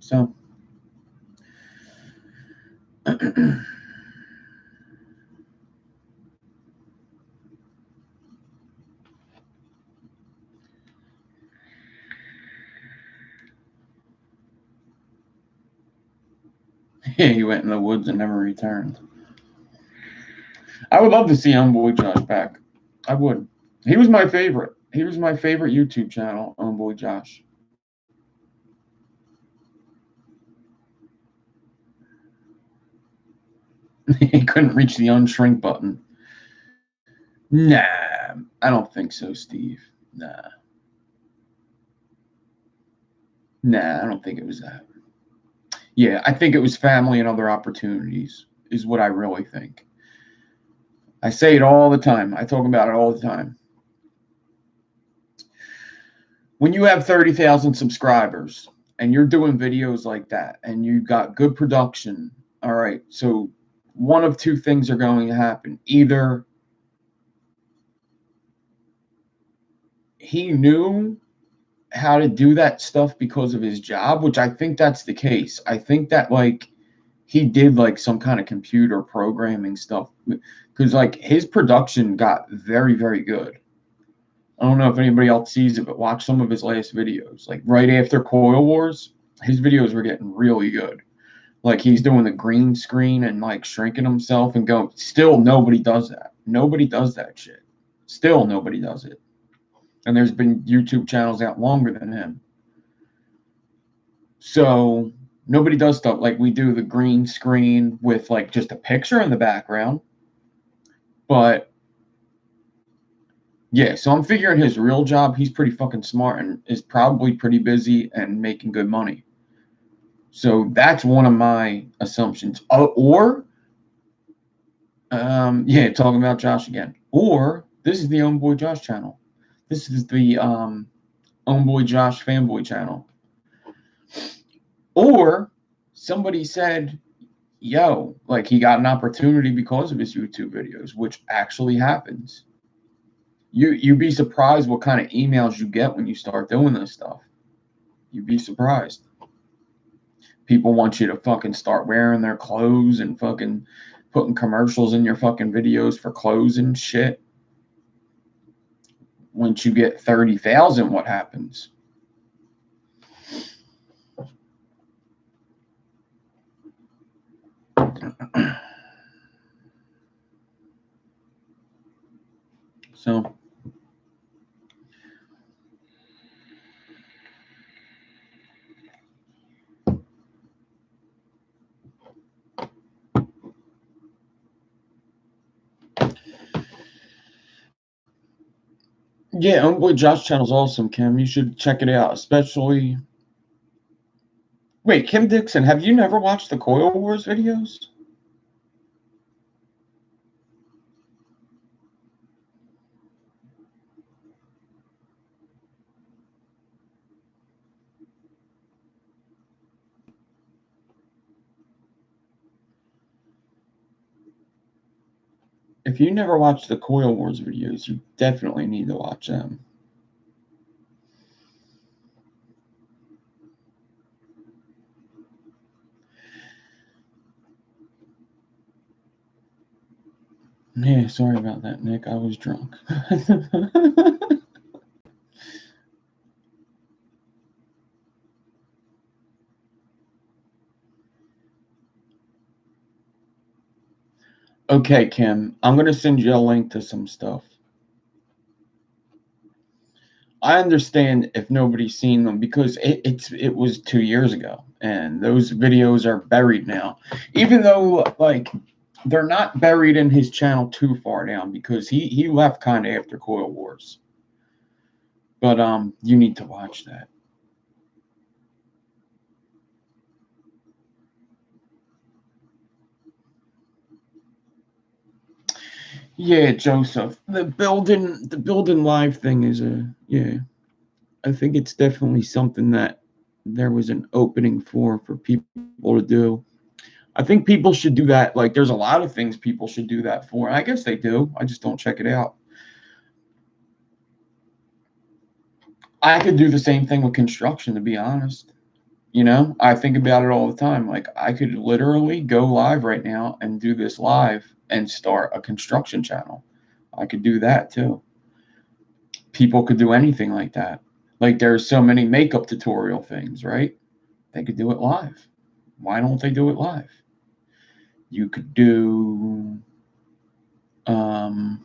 So. Yeah, he went in the woods and never returned. I would love to see Homeboy Josh back. I would. He was my favorite. He was my favorite YouTube channel, Homeboy Josh. He couldn't reach the unshrink button. Nah, I don't think so, Steve. Nah, I don't think it was that. Yeah, I think it was family and other opportunities is what I really think. I say it all the time. I talk about it all the time. When you have 30,000 subscribers and you're doing videos like that and you've got good production, all right, so one of two things are going to happen. Either he knew how to do that stuff because of his job, which I think that's the case. I think that like he did like some kind of computer programming stuff because like his production got very, very good. I don't know if anybody else sees it, but watch some of his last videos. Like right after Coil Wars, his videos were getting really good. Like he's doing the green screen and like shrinking himself and go. Still, nobody does that. Nobody does that shit. Still, nobody does it. And there's been YouTube channels out longer than him. So nobody does stuff like we do the green screen with like just a picture in the background. But yeah, so I'm figuring his real job, he's pretty fucking smart and is probably pretty busy and making good money. So that's one of my assumptions. Yeah, talking about Josh again. Or this is the Homeboy Josh channel. This is the Homeboy Josh fanboy channel. Or somebody said, yo, like he got an opportunity because of his YouTube videos, which actually happens. You'd be surprised what kind of emails you get when you start doing this stuff. You'd be surprised. People want you to fucking start wearing their clothes and fucking putting commercials in your fucking videos for clothes and shit. Once you get 30,000, what happens? So yeah, Homeboy Josh channel's awesome, Kim. You should check it out, especially. Wait, Kim Dixon, have you never watched the Coil Wars videos? If you never watched the Coil Wars videos, you definitely need to watch them. Yeah, sorry about that, Nick. I was drunk. Okay, Kim, I'm going to send you a link to some stuff. I understand if nobody's seen them because it was 2 years ago, and those videos are buried now. Even though, like, they're not buried in his channel too far down because he left kind of after Coil Wars. But you need to watch that. Yeah, Joseph. The building live thing is yeah. I think it's definitely something that there was an opening for people to do. I think people should do that. Like, there's a lot of things people should do that for. I guess they do. I just don't check it out. I could do the same thing with construction, to be honest. I think about it all the time. Like, I could literally go live right now and do this live and start a construction channel. I could do that too. People could do anything like that. Like, there's so many makeup tutorial things, right? They could do it live. Why don't they do it live? You could do um,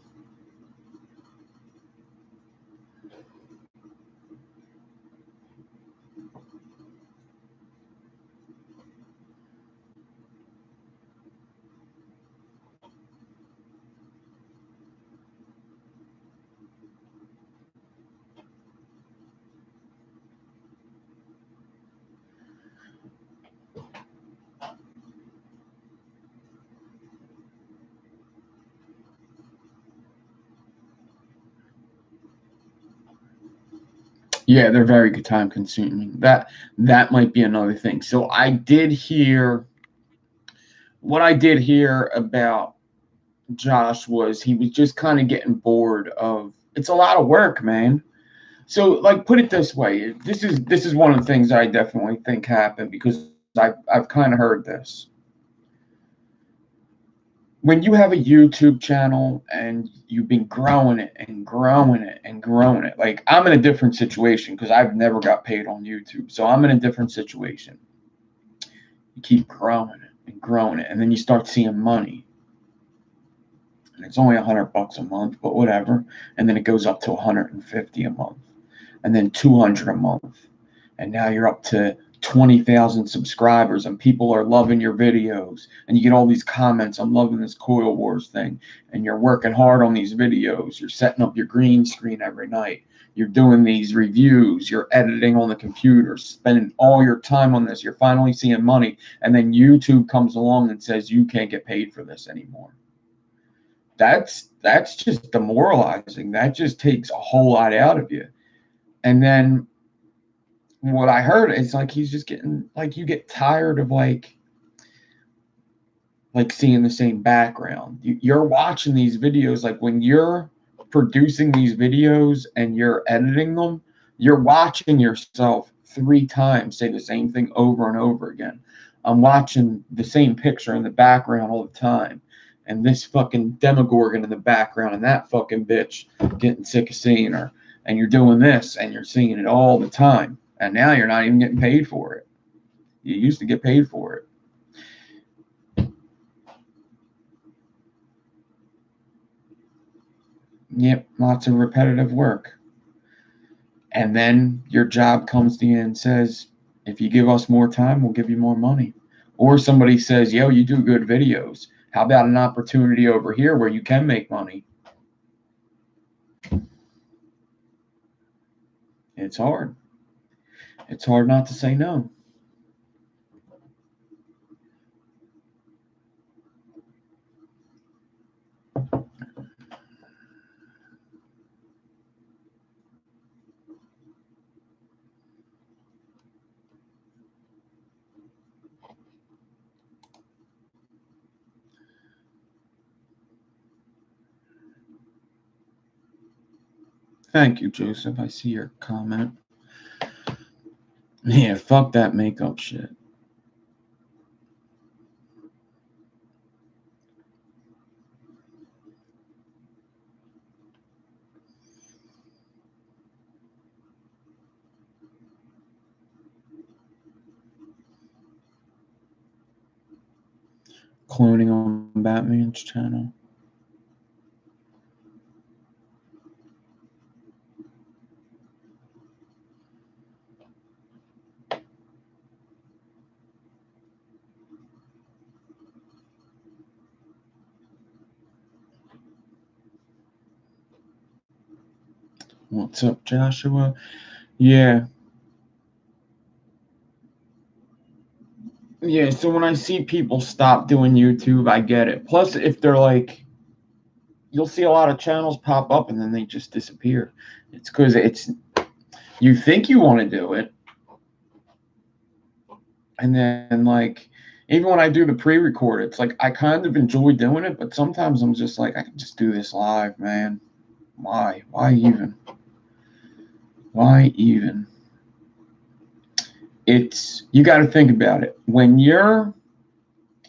yeah, they're very time consuming. That might be another thing. So what I did hear about Josh was he was just kind of getting bored of it's a lot of work, man. So, like, put it this way, this is one of the things I definitely think happened because I've kind of heard this. When you have a YouTube channel and you've been growing it and growing it and growing it, like, I'm in a different situation because I've never got paid on YouTube. So I'm in a different situation. You keep growing it and growing it, and then you start seeing money. And it's only $100 a month, but whatever. And then it goes up to 150 a month, and then 200 a month, and now you're up to 20,000 subscribers, and people are loving your videos, and you get all these comments. I'm loving this Coil Wars thing, and you're working hard on these videos. You're setting up your green screen every night. You're doing these reviews. You're editing on the computer, spending all your time on this. You're finally seeing money, and then YouTube comes along and says you can't get paid for this anymore. That's just demoralizing. That just takes a whole lot out of you. And then what I heard is like he's just getting like you get tired of like seeing the same background. You're watching these videos like when you're producing these videos and you're editing them, you're watching yourself 3 times say the same thing over and over again. I'm watching the same picture in the background all the time, and this fucking Demogorgon in the background, and that fucking bitch getting sick of seeing her, and you're doing this and you're seeing it all the time, and now you're not even getting paid for it. You used to get paid for it. Yep, lots of repetitive work. And then your job comes to you and says, if you give us more time, we'll give you more money. Or somebody says, yo, you do good videos. How about an opportunity over here where you can make money? It's hard. It's hard not to say no. Thank you, Joseph. I see your comment. Yeah, fuck that makeup shit. Cloning on Batman's channel. What's up, Joshua? Yeah. Yeah, so when I see people stop doing YouTube, I get it. Plus, if they're like, you'll see a lot of channels pop up and then they just disappear. It's because you think you want to do it, and then like, even when I do the pre-record, it's like I kind of enjoy doing it, but sometimes I'm just like, I can just do this live, man. Why? Why even? Why even? It's you got to think about it when you're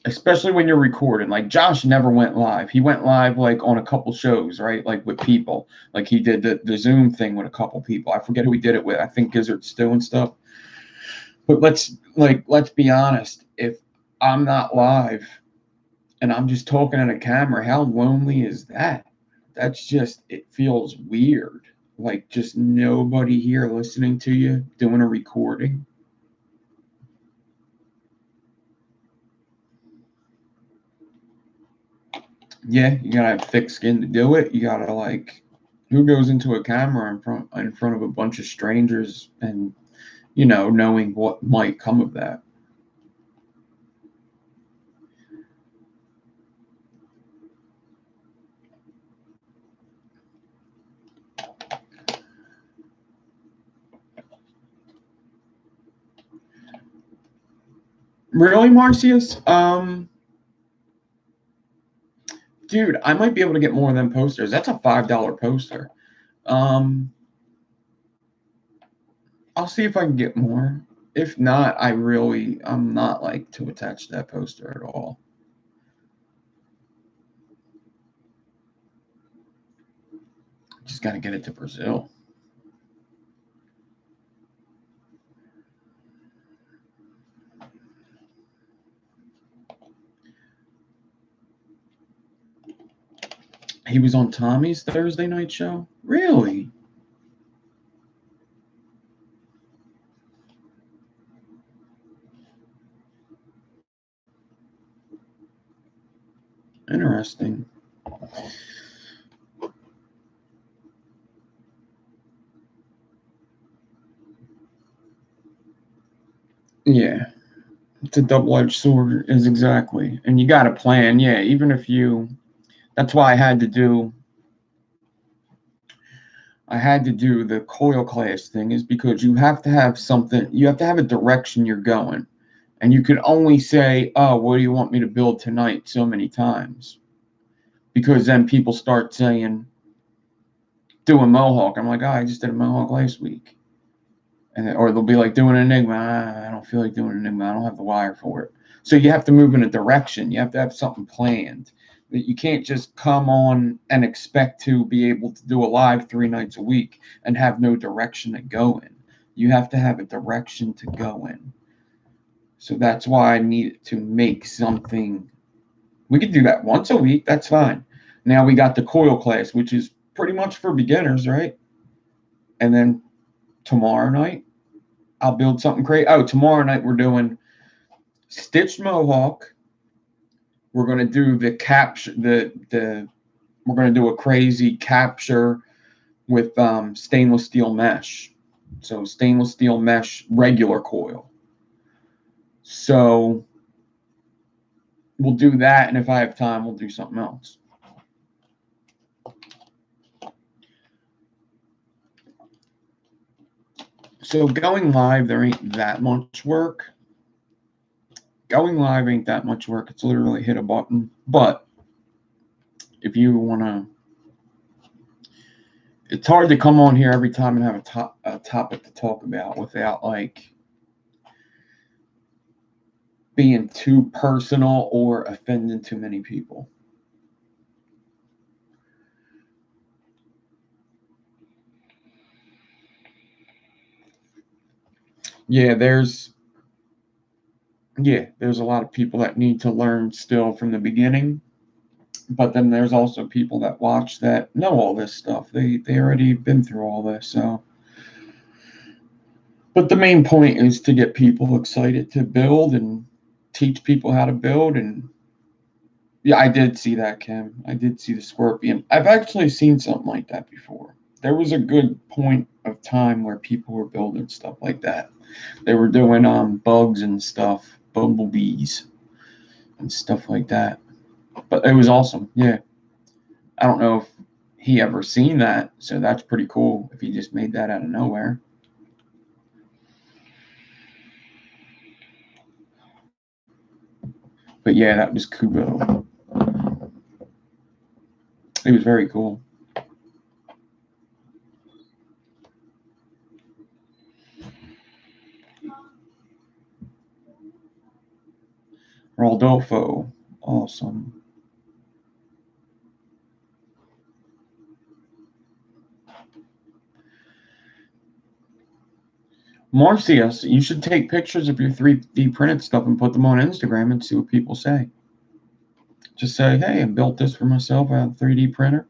especially when you're recording. Like Josh never went live. He went live like on a couple shows, right? Like with people. Like he did the Zoom thing with a couple people. I forget who he did it with. I think Gizzard Stew and stuff. But let's be honest. If I'm not live and I'm just talking on a camera, how lonely is that? That's just it feels weird. Like just nobody here listening to you doing a recording. Yeah, you gotta have thick skin to do it. You gotta like, who goes into a camera in front of a bunch of strangers and knowing what might come of that. Really, Marcius? Dude, I might be able to get more of them posters. That's a $5 poster. Um, I'll see if I can get more. If not, I'm not like too attached to that poster at all. Just got to get it to Brazil. He was on Tommy's Thursday night show? Really? Interesting. Yeah. It's a double-edged sword, is exactly. And you got to plan. Yeah, even if that's why I had to do the coil class thing, is because you have to have something, you have to have a direction you're going. And you can only say, oh, what do you want me to build tonight so many times? Because then people start saying, do a Mohawk. I'm like, oh, I just did a Mohawk last week. Or they'll be like, doing an Enigma. I don't feel like doing an Enigma. I don't have the wire for it. So you have to move in a direction. You have to have something planned. You can't just come on and expect to be able to do a live 3 nights a week and have no direction to go in. You have to have a direction to go in. So that's why I needed to make something. We could do that once a week. That's fine. Now we got the coil class, which is pretty much for beginners, right? And then tomorrow night, I'll build something crazy. Oh, tomorrow night we're doing stitched Mohawk. We're gonna do the capture. We're gonna do a crazy capture with stainless steel mesh. So stainless steel mesh regular coil. So we'll do that, and if I have time, we'll do something else. So going live, there ain't that much work. Going live ain't that much work. It's literally hit a button. But if you want to it's hard to come on here every time and have a topic to talk about without like being too personal or offending too many people. Yeah, there's a lot of people that need to learn still from the beginning. But then there's also people that watch that know all this stuff. They already been through all this. So, but the main point is to get people excited to build and teach people how to build. And yeah, I did see that, Kim. I did see the Scorpion. I've actually seen something like that before. There was a good point of time where people were building stuff like that. They were doing bugs and stuff, bumblebees and stuff like that. But it was awesome. Yeah. I don't know if he ever seen that, so that's pretty cool if he just made that out of nowhere. But yeah, that was Kubo. It was very cool. Rodolfo, awesome. Marcius, you should take pictures of your 3D printed stuff and put them on Instagram and see what people say. Just say, hey, I built this for myself. I have a 3D printer.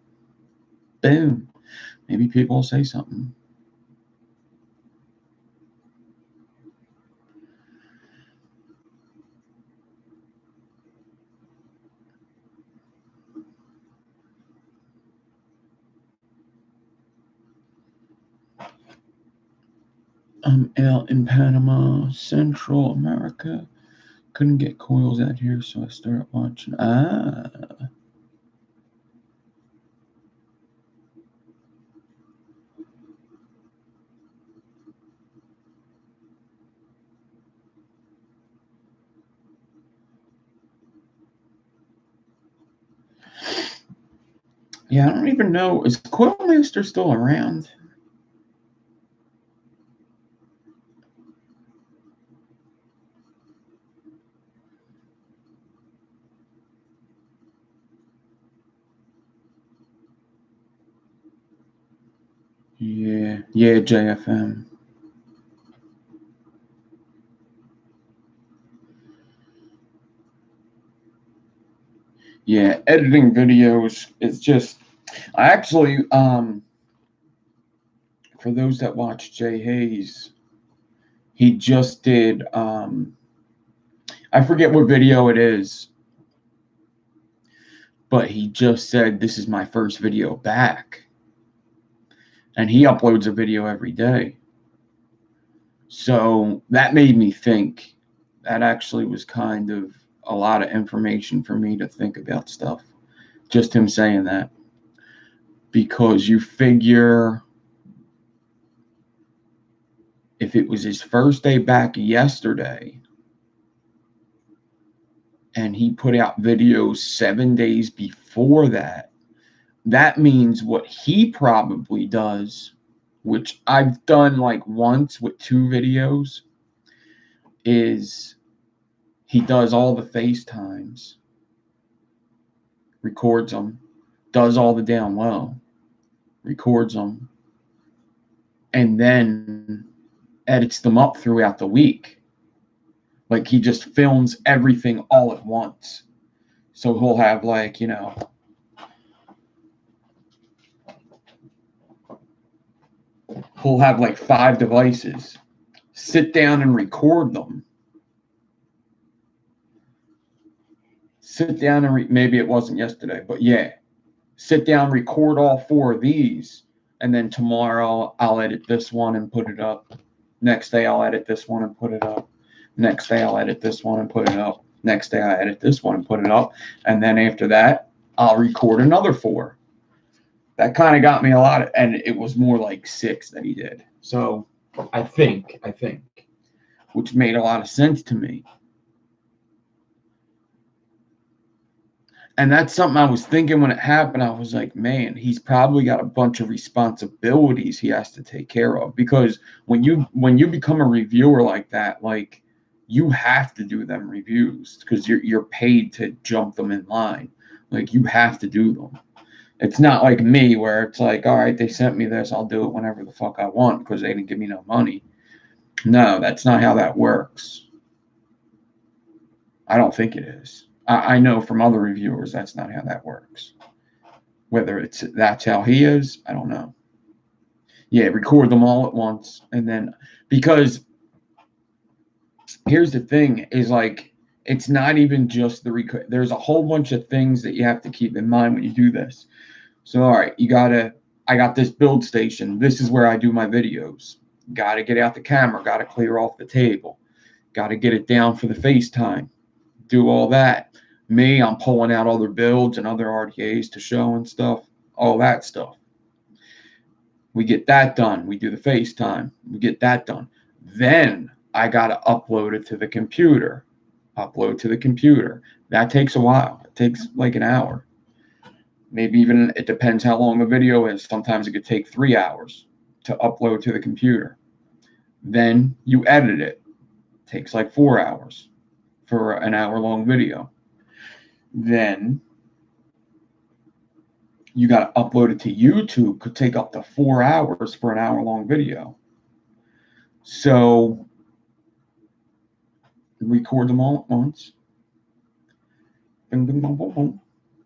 Boom. Maybe people will say something. I'm out in Panama, Central America. Couldn't get coils out here, so I started watching. Yeah, I don't even know. Is Coilmaster still around? Yeah, JFM. Yeah, editing videos is just. I actually, for those that watch Jay Hayes, he just did. I forget what video it is, but he just said this is my first video back, and he uploads a video every day. So that made me think. That actually was kind of a lot of information for me to think about stuff. Just him saying that. Because you figure if it was his first day back yesterday and he put out videos 7 days before that, that means what he probably does, which I've done like once with 2 videos, is he does all the FaceTimes, records them, does all the down low, records them, and then edits them up throughout the week. Like he just films everything all at once. So he'll have like, he'll have like 5 devices. Sit down and record them. Sit down and maybe it wasn't yesterday, but yeah. Sit down, record all 4 of these, and then tomorrow I'll edit this one and put it up. Next day I'll edit this one and put it up. Next day I'll edit this one and put it up. Next day I edit this one and put it up. And then after that, I'll record another 4. That kind of got me a lot, and it was more like 6 that he did. So I think, which made a lot of sense to me. And that's something I was thinking when it happened. I was like, man, he's probably got a bunch of responsibilities he has to take care of, because when you become a reviewer like that, like, you have to do them reviews because you're paid to jump them in line. Like, you have to do them. It's not like me where it's like, all right, they sent me this, I'll do it whenever the fuck I want because they didn't give me no money. No, that's not how that works. I don't think it is. I know from other reviewers that's not how that works. Whether that's how he is, I don't know. Yeah, record them all at once, and then, because here's the thing: is like, it's not even just the record. There's a whole bunch of things that you have to keep in mind when you do this. So, all right, I got this build station. This is where I do my videos. Got to get out the camera. Got to clear off the table. Got to get it down for the FaceTime. Do all that. Me, I'm pulling out other builds and other RTAs to show and stuff. All that stuff. We get that done. We do the FaceTime. We get that done. Then I got to upload it to the computer. Upload to the computer. That takes a while. It takes like an hour. Maybe even, it depends how long the video is. Sometimes it could take 3 hours to upload to the computer. Then you edit it. It takes like 4 hours for an hour-long video. Then you got to upload it to YouTube. Could take up to 4 hours for an hour-long video. So record them all at once. Boom, boom, boom, boom, boom.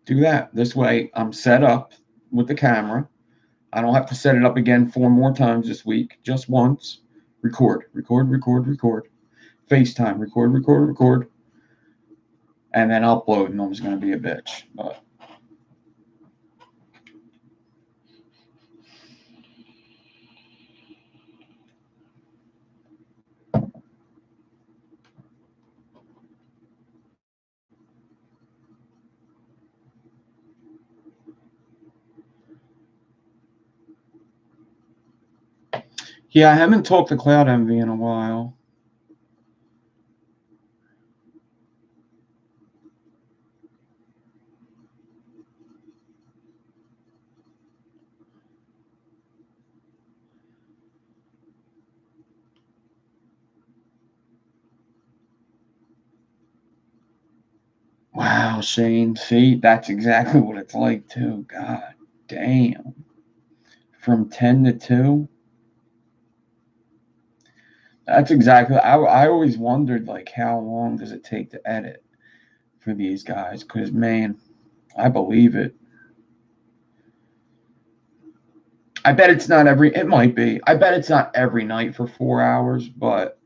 Do that. This way I'm set up with the camera. I don't have to set it up again 4 more times this week. Just once. Record, record, record, record. FaceTime, record, record, record. And then upload, and I'm just going to be a bitch. But yeah, I haven't talked to Cloud Envy in a while. Wow, Shane. See, that's exactly what it's like, too. God damn. From 10 to 2? That's exactly. I always wondered, like, how long does it take to edit for these guys? Because, man, I believe it. I bet it's not it might be. I bet it's not every night for 4 hours, but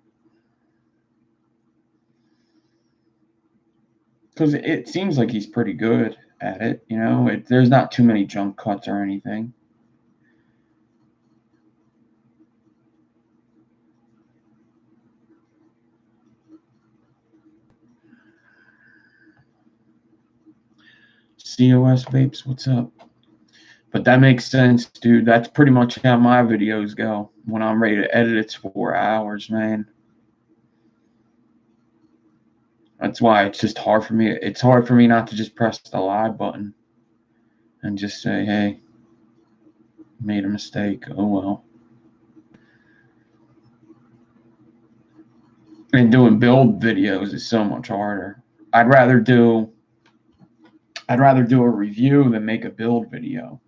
because it seems like he's pretty good at it, you know? There's not too many jump cuts or anything. COS Vapes, what's up? But that makes sense, dude. That's pretty much how my videos go. When I'm ready to edit, it's 4 hours, man. That's why it's just hard for me. It's hard for me not to just press the live button and just say, hey, made a mistake. Oh, well. And doing build videos is so much harder. I'd rather do a review than make a build video.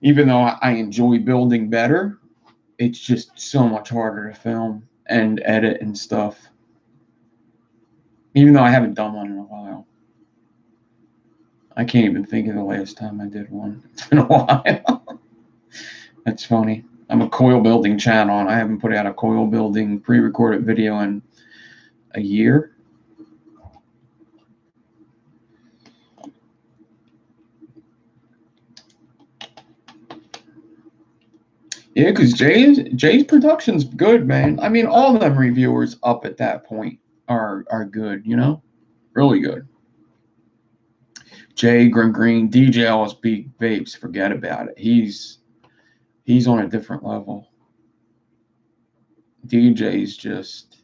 Even though I enjoy building better, it's just so much harder to film and edit and stuff. Even though I haven't done one in a while. I can't even think of the last time I did one. It's been a while. That's funny. I'm a coil building channel, and I haven't put out a coil building pre-recorded video in a year. Yeah, because Jay's production's good, man. I mean, all of them reviewers up at that point are good, you know? Really good. Jay, Green, DJ LSB Vapes, forget about it. He's on a different level. DJ's just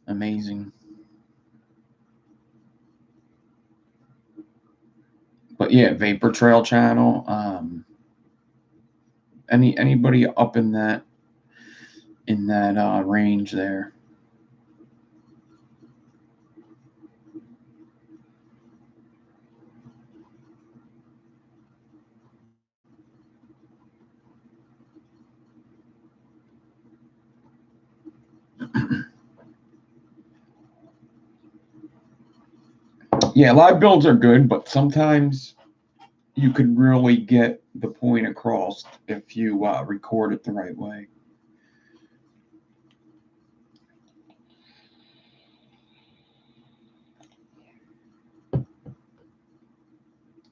amazing. But yeah, Vapor Trail channel. Anybody up in that range there. Yeah, live builds are good, but sometimes you could really get the point across if you record it the right way.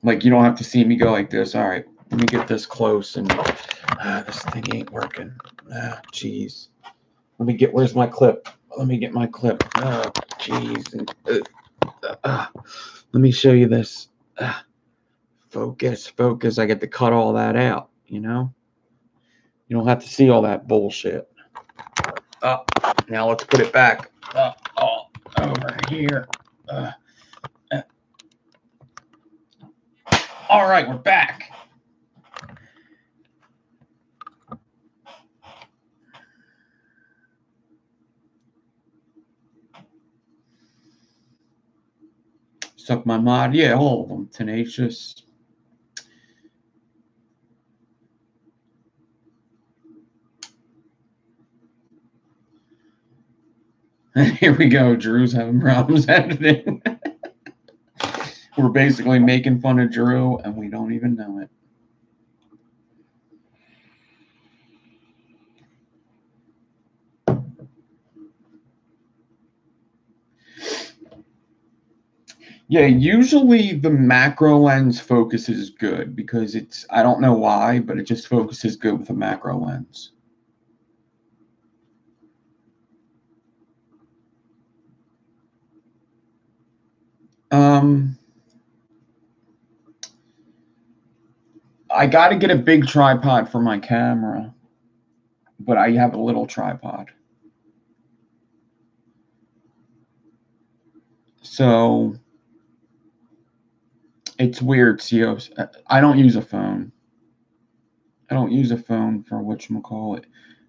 Like, you don't have to see me go like this. All right, let me get this close, and this thing ain't working. Jeez. Where's my clip? Let me get my clip. Oh, jeez. Let me show you this. Focus. I get to cut all that out, you know? You don't have to see all that bullshit. Now let's put it back over here. All right, we're back. Suck My Mod. Yeah, all of them. Tenacious. Here we go. Drew's having problems editing. We're basically making fun of Drew, and we don't even know it. Yeah, usually the macro lens focus is good because I don't know why, but it just focuses good with a macro lens. I got to get a big tripod for my camera, but I have a little tripod. So it's weird, COs. I don't use a phone. I don't use a phone for whatchamacallit.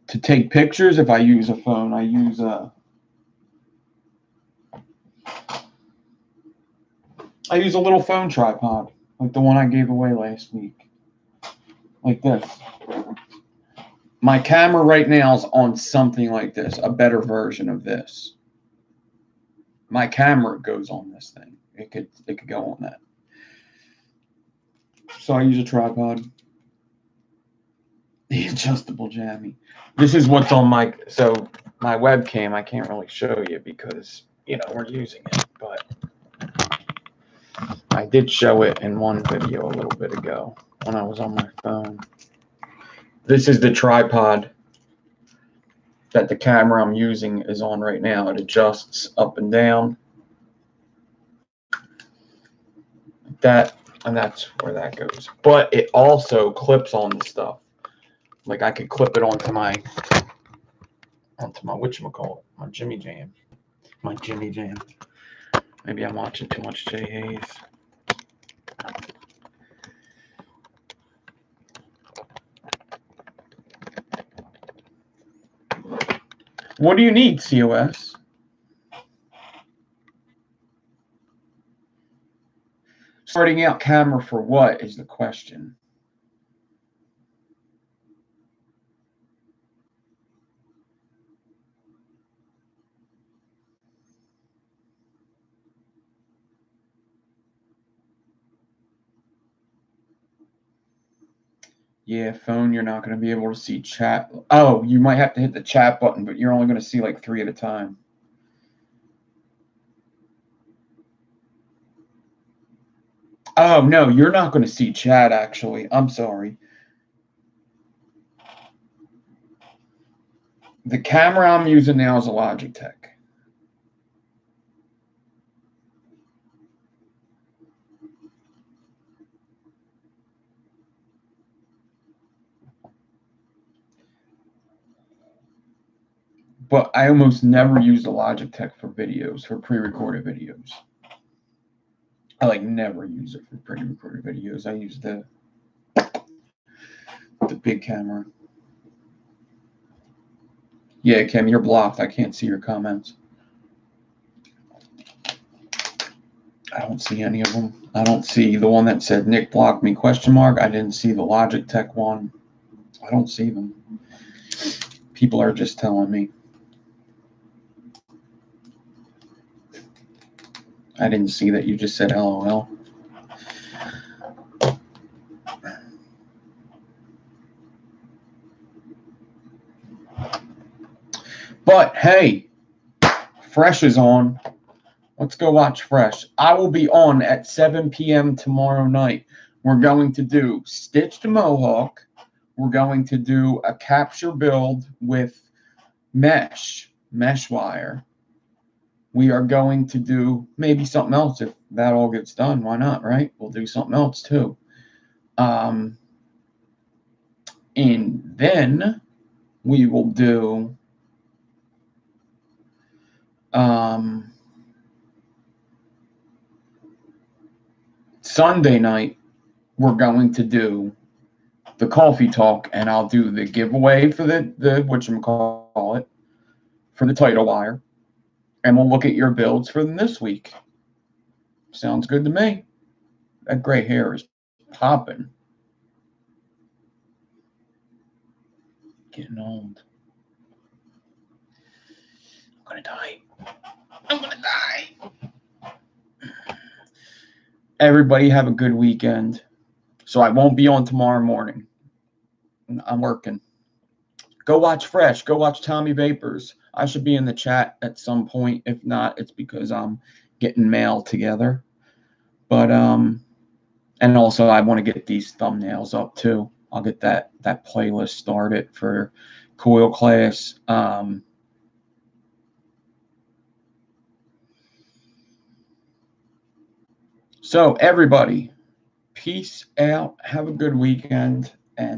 To take pictures, if I use a phone, I use a little phone tripod, like the one I gave away last week. Like this. My camera right now is on something like this, a better version of this. My camera goes on this thing. It could go on that. So I use a tripod. The adjustable jammy. This is what's on my webcam. I can't really show you because we're using it, but I did show it in one video a little bit ago when I was on my phone. This is the tripod that the camera I'm using is on right now. It adjusts up and down. That, and that's where that goes. But it also clips on the stuff. Like I could clip it onto my whatchamacallit, my Jimmy Jam. My Jimmy Jam. Maybe I'm watching too much Jay Hayes. What do you need, COS? Starting out camera for what is the question? Yeah, phone, you're not going to be able to see chat. Oh, you might have to hit the chat button, but you're only going to see like 3 at a time. Oh, no, you're not going to see chat, actually. I'm sorry. The camera I'm using now is a Logitech. But I almost never use the Logitech for videos, for pre-recorded videos. I like never use it for pretty recorder videos. I use the big camera. Yeah, Kim, you're blocked. I can't see your comments. I don't see any of them. I don't see the one that said Nick blocked me ? I didn't see the Logitech one. I don't see them. People are just telling me. I didn't see that you just said LOL. But hey, Fresh is on. Let's go watch Fresh. I will be on at 7 p.m. tomorrow night. We're going to do Stitched Mohawk. We're going to do a capture build with mesh wire. We are going to do maybe something else if that all gets done. Why not, right? We'll do something else too. And then we will do Sunday night, we're going to do the coffee talk, and I'll do the giveaway for the whatchamacallit, for the title wire, and we'll look at your builds for this week. Sounds good to me. That gray hair is popping. Getting old. I'm gonna die. I'm gonna die. Everybody have a good weekend. So I won't be on tomorrow morning. I'm working. Go watch Fresh. Go watch Tommy Vapors. I should be in the chat at some point. If not, it's because I'm getting mail together. But and also I want to get these thumbnails up too. I'll get that playlist started for Coil Class. So everybody, peace out. Have a good weekend and